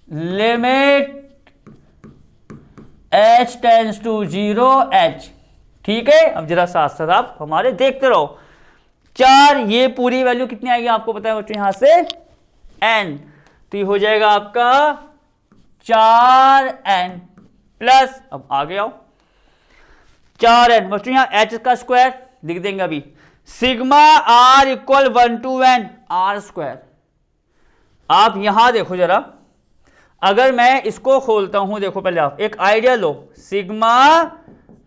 limit h tends to 0 h, ठीक है। अब जरा साथ साथ आप हमारे देखते रहो, 4 ये पूरी वैल्यू कितनी आएगी आपको पता है बच्चों यहां से n, तो ये हो जाएगा आपका 4n प्लस, अब आगे आओ 4n बच्चों यहां h का स्क्वायर लिख देंगे अभी, sigma r equal 1 to n r square. आप यहां देखो जरा, अगर मैं इसको खोलता हूं, देखो पहले आप एक idea low, sigma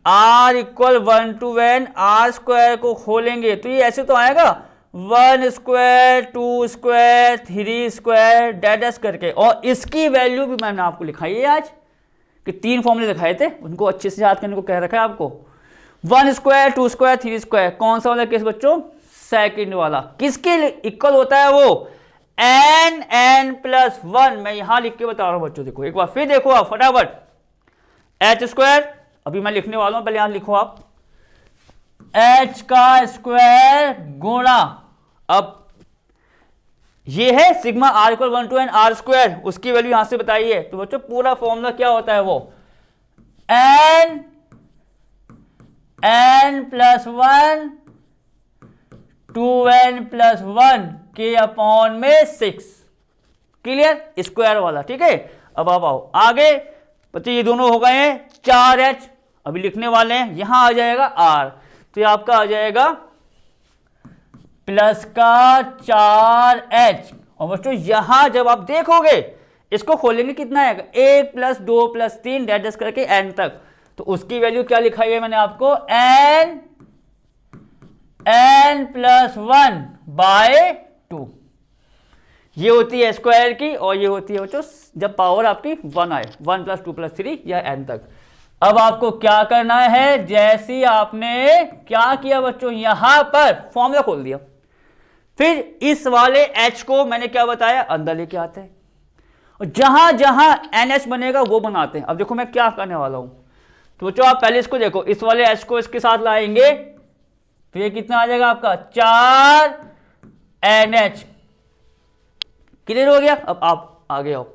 r equal 1 to n r square को खोलेंगे तो ये ऐसे तो आएगा 1 स्क्वायर 2 स्क्वायर 3 स्क्वायर डैश करके, और इसकी वैल्यू भी मैंने आपको लिखाई है आज कि 3 फॉर्मूले दिखाए थे, उनको अच्छे से याद करने को कह रखा है आपको। 1 स्क्वायर 2 स्क्वायर 3 स्क्वायर कौन सा वाला केस बच्चों, सेकंड वाला, किसके इक्वल होता है वो n प्लस 1। मैं यहां लिख के बता रहा हूं बच्चों, देखो एक बार फिर देखो आप फटाफट, h स्क्वायर अभी मैं लिखने वाला हूं, पहले यहां लिखो आप h का स्क्वायर गुणा, अब ये है sigma r equal 1 to n r square, उसकी वैल्यू यहां से बताइए। तो बच्चों पूरा फॉर्मूला क्या होता है वो n प्लस 1 2n प्लस 1 के अपॉन में 6, क्लियर, स्क्वायर वाला, ठीक है। अब आप आओ आगे, बच्चे ये दोनों हो गए हैं 4h, अभी लिखने वाले हैं यहां आ जाएगा r, तो ये आपका आ जाएगा प्लस का 4h, और बच्चों यहां जब आप देखोगे इसको खोलेंगे कितना आएगा 1 प्लस 2 प्लस 3 डैश करके n तक, तो उसकी वैल्यू क्या लिखाई है मैंने आपको n प्लस 1 बाय 2, ये होती है स्क्वायर की, और ये होती है बच्चों जब पावर आपकी 1 आए, 1 प्लस 2 प्लस 3 या n तक। अब आपको क्या करना है, जैसे आपने क्या किया बच्चों यहां पर फॉर्मूला खोल दिया, फिर इस वाले h को मैंने क्या बताया अंदर लेके आते हैं, और जहां जहां NH बनेगा वो बनाते हैं। अब देखो मैं क्या करने वाला हूं, तो बच्चों आप पहले इसको देखो, इस वाले h को इसके साथ लाएंगे तो ये कितना आ जाएगा आपका 4 NH। क्लियर हो गया? अब आप आगे आओ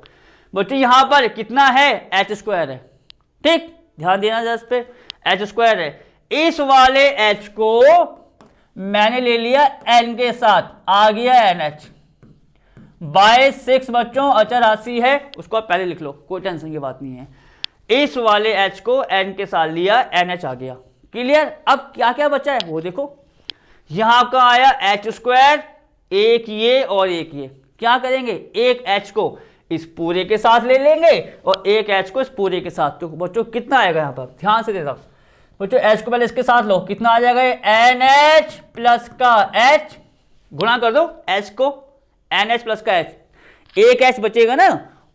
बच्चों, यहां पर कितना है? H² है। ठीक, ध्यान देना जरा इस पे, H² है। इस वाले H को मैंने ले लिया N के साथ, आ गया NH बाय 6 बच्चों, अचर राशि है उसको आप पहले लिख लो, कोई टेंशन की बात नहीं है। इस वाले H को N के साथ लिया, NH आ गया। क्लियर? अब क्या क्या बचा है वो देखो, यहां का आया H², एक ये और एक ये। क्या करेंगे? एक H को इस पूरे के साथ ले लेंगे और एक H को इस पूरे के साथ। तो बच्चों कितना आएगा यहां पर? ध्यान से देखो बच्चों, H को पहले इसके साथ लो, कितना आ जाएगा? NH प्लस का H, गुणा कर दो H को, NH प्लस का H, एक H बचेगा ना,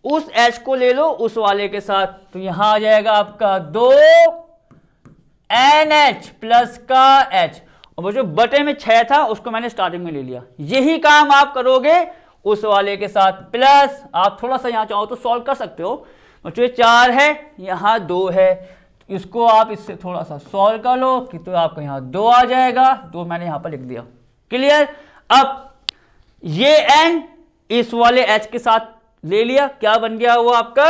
उस H को ले लो उस वाले के साथ, तो यहां आ जाएगा आपका 2 NH प्लस का H। और बच्चों बटे में 6 था, उसको मैंने स्टार्टिंग में ले लिया। यही काम आप करोगे उस वाले के साथ, प्लस आप थोड़ा सा यहां चाहो तो सॉल्व कर सकते हो बच्चों, 4 है, यहां 2 है, इसको आप इससे थोड़ा सा सॉल्व कर लो कि तो आपका यहां 2 आ जाएगा, 2 मैंने यहां पर लिख दिया। क्लियर? अब ये N इस वाले H के साथ ले लिया, क्या बन गया वो आपका?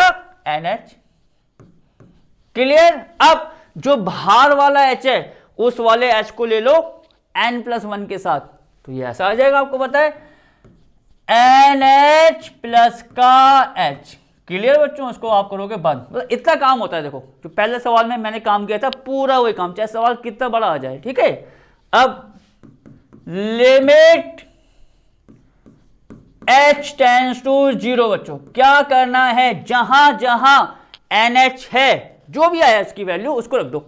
NH। क्लियर? अब जो बाहर वाला H है उस वाले H को ले लो N+1 के साथ, तो ये ऐसा आ जाएगा, आपको पता है NH प्लस का H। क्लियर बच्चों? इसको आप करोगे बंद, मतलब इतना काम होता है। देखो जो पहले सवाल में मैंने काम किया था पूरा वही काम, चाहे सवाल कितना बड़ा आ जाए। ठीक है, अब लिमिट H टेंड्स टू 0 बच्चों क्या करना है? जहां जहां NH है, जो भी आया इसकी वैल्यू उसको रख दो।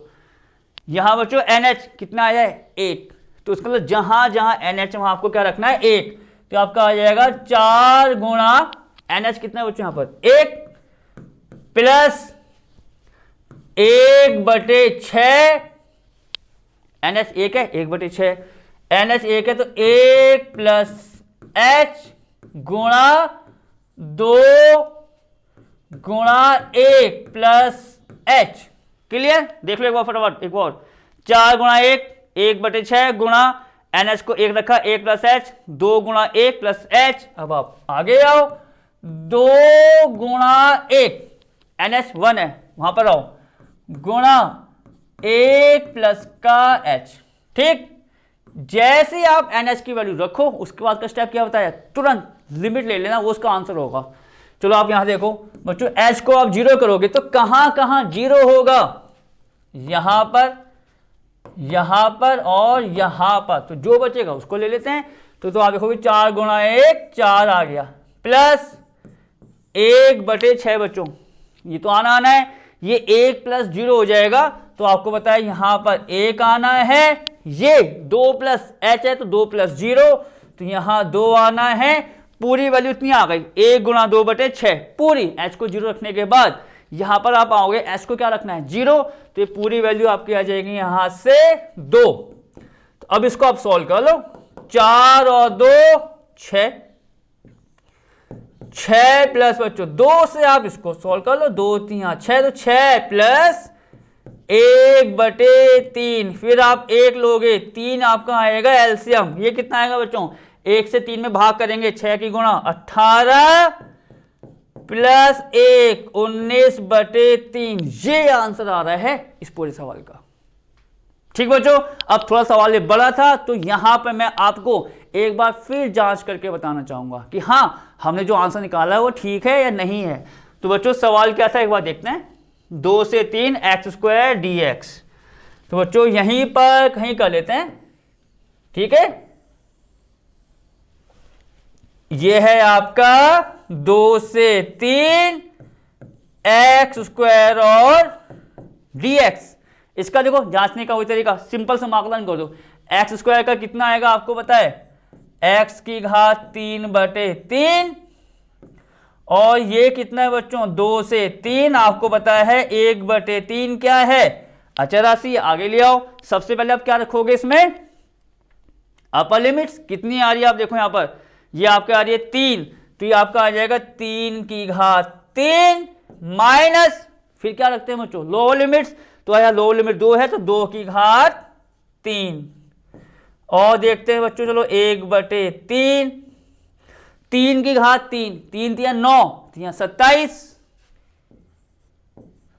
यहां बच्चों NH कितना आया है? 1, तो उसका मतलब जहां जहां NH है वहां आपको क्या रखना है? 1। तो आपका आ जाएगा 4 गुणा NH कितना है बच्चों? यहां पर 1 प्लस 1/6, NH 1 है, 1/6, NH 1 है तो 1 प्लस H गुणा 2 गुणा 1 प्लस H। क्लियर? देख लो एक बार फटाफट, एक बार 4 गुणा 1, 1/6 गुणा NH को 1 रखा, 1 प्लस H, 2 गुणा 1 प्लस H। अब आप आगे आओ, 2 गुणा 1, NH 1 है वहां पर आओ, गुणा 1 प्लस का H। ठीक, जैसे ही आप NH की वैल्यू रखो उसके बाद का स्टेप क्या बताया? तुरंत लिमिट ले लेना, वो उसका आंसर होगा। चलो आप यहां देखो बच्चों, H को आप 0 करोगे तो कहां कहां 0 होगा? यहां पर और यहां पर, तो जो बचेगा उसको ले लेते हैं। तो आप देखोगे 4 गुणा 1 4 आ गया, प्लस 1/6 बच्चों, ये तो आना है, ये 1 प्लस 0 हो जाएगा। तो आपको बताया यहां पर 1 आना है, ये 2 प्लस H है तो 2 प्लस 0, तो यहां 2 आना है। पूरी वैल्यू इतनी आ गई, 1 गुणा 2/6 पूरी। H को 0 रखने के बाद यहां पर आप आओगे, H को क्या रखना है? 0, तो ये पूरी वैल्यू आपकी आ जाएगी यहां से 2। तो अब इसको आप सॉल्व कर लो, 4 और 2 6, 6 प्लस बच्चों 2 से आप इसको सॉल्व कर लो, 2 3 6, तो 6 प्लस 1/3, फिर आप 1 लोगे, 3 आपका आएगा एलसीएम, ये कितना आएगा बच्चों? 1 से 3 में भाग करेंगे, 6 की गुणा 18 प्लस 1 19/3, ये आंसर आ रहा है इस पूरे सवाल का। ठीक बच्चों, अब थोड़ा सवाल ये बड़ा था तो यहां पे मैं आपको एक बार फिर जांच करके बताना चाहूंगा कि हाँ हमने जो आंसर निकाला है वो ठीक है या नहीं है। तो बच्चों सवाल क्या था एक बार देखते हैं, 2 से 3 x² dx। तो बच्चों यहीं पर कहीं कर लेते हैं, ठीक है। ये है आपका 2 से 3 x² और dx। इसका देखो जांचने का वही तरीका, सिंपल समाकलन कर दो। x² का कितना आएगा आपको पता है? x की घात 3/3, और ये कितना है बच्चों? 2 से 3, आपको पता है 1/3 क्या है? अचर राशि। आगे ले आओ, सबसे पहले आप क्या रखोगे इसमें? अपर लिमिट्स कितनी आ रही है आप देखो यहां पर, ये आपका आ रही है 3, तो ये आपका आ जाएगा 3 की घात 3 माइनस, फिर क्या रखते हैं बच्चों? Lower limits. तो यहां लोअर लिमिट 2 है तो 2 की घात 3 और देखते हैं बच्चों, चलो 1/3, 3 की घात 3, 3 तिया 9, 27,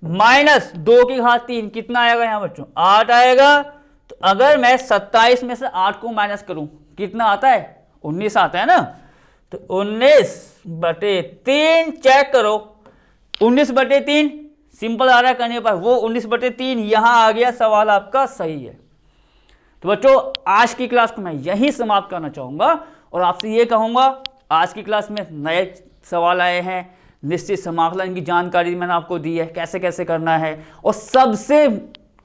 माइनस 2 की घात 3, कितना आएगा यहाँ बच्चों? 8 आएगा। तो अगर मैं 27 में से 8 को माइनस करूं, कितना आता है? 19 आता है ना। तो 19/3 चेक करो, 19/3 सिंपल आ रहा है करने पर, वो 19/3 यहां आ गया। सवाल आपका सही है। तो बच्चों आज की क्लास को मैं यही समाप्त करना चाहूंगा और आपसे ये कहूंगा, आज की क्लास में नए सवाल आए हैं, निश्चित समाकलन की जानकारी मैंने आपको दी है, कैसे कैसे करना है। और सबसे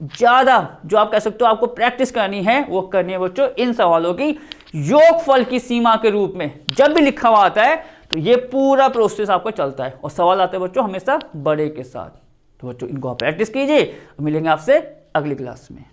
ज़्यादा जो आप कह सकते हो आपको प्रैक्टिस करनी है, वो करनी है बच्चों इन सवालों की योगफल की सीमा के रूप में। जब भी लिखा हुआ आता है तो ये पूरा प्रोसेस आपका चलता है और सवाल आते हैं बच्चों हमेशा बड़े के साथ। तो बच्चों इनको आप प्रैक्टिस कीजिए। मिलेंगे आपसे अगली क्लास में।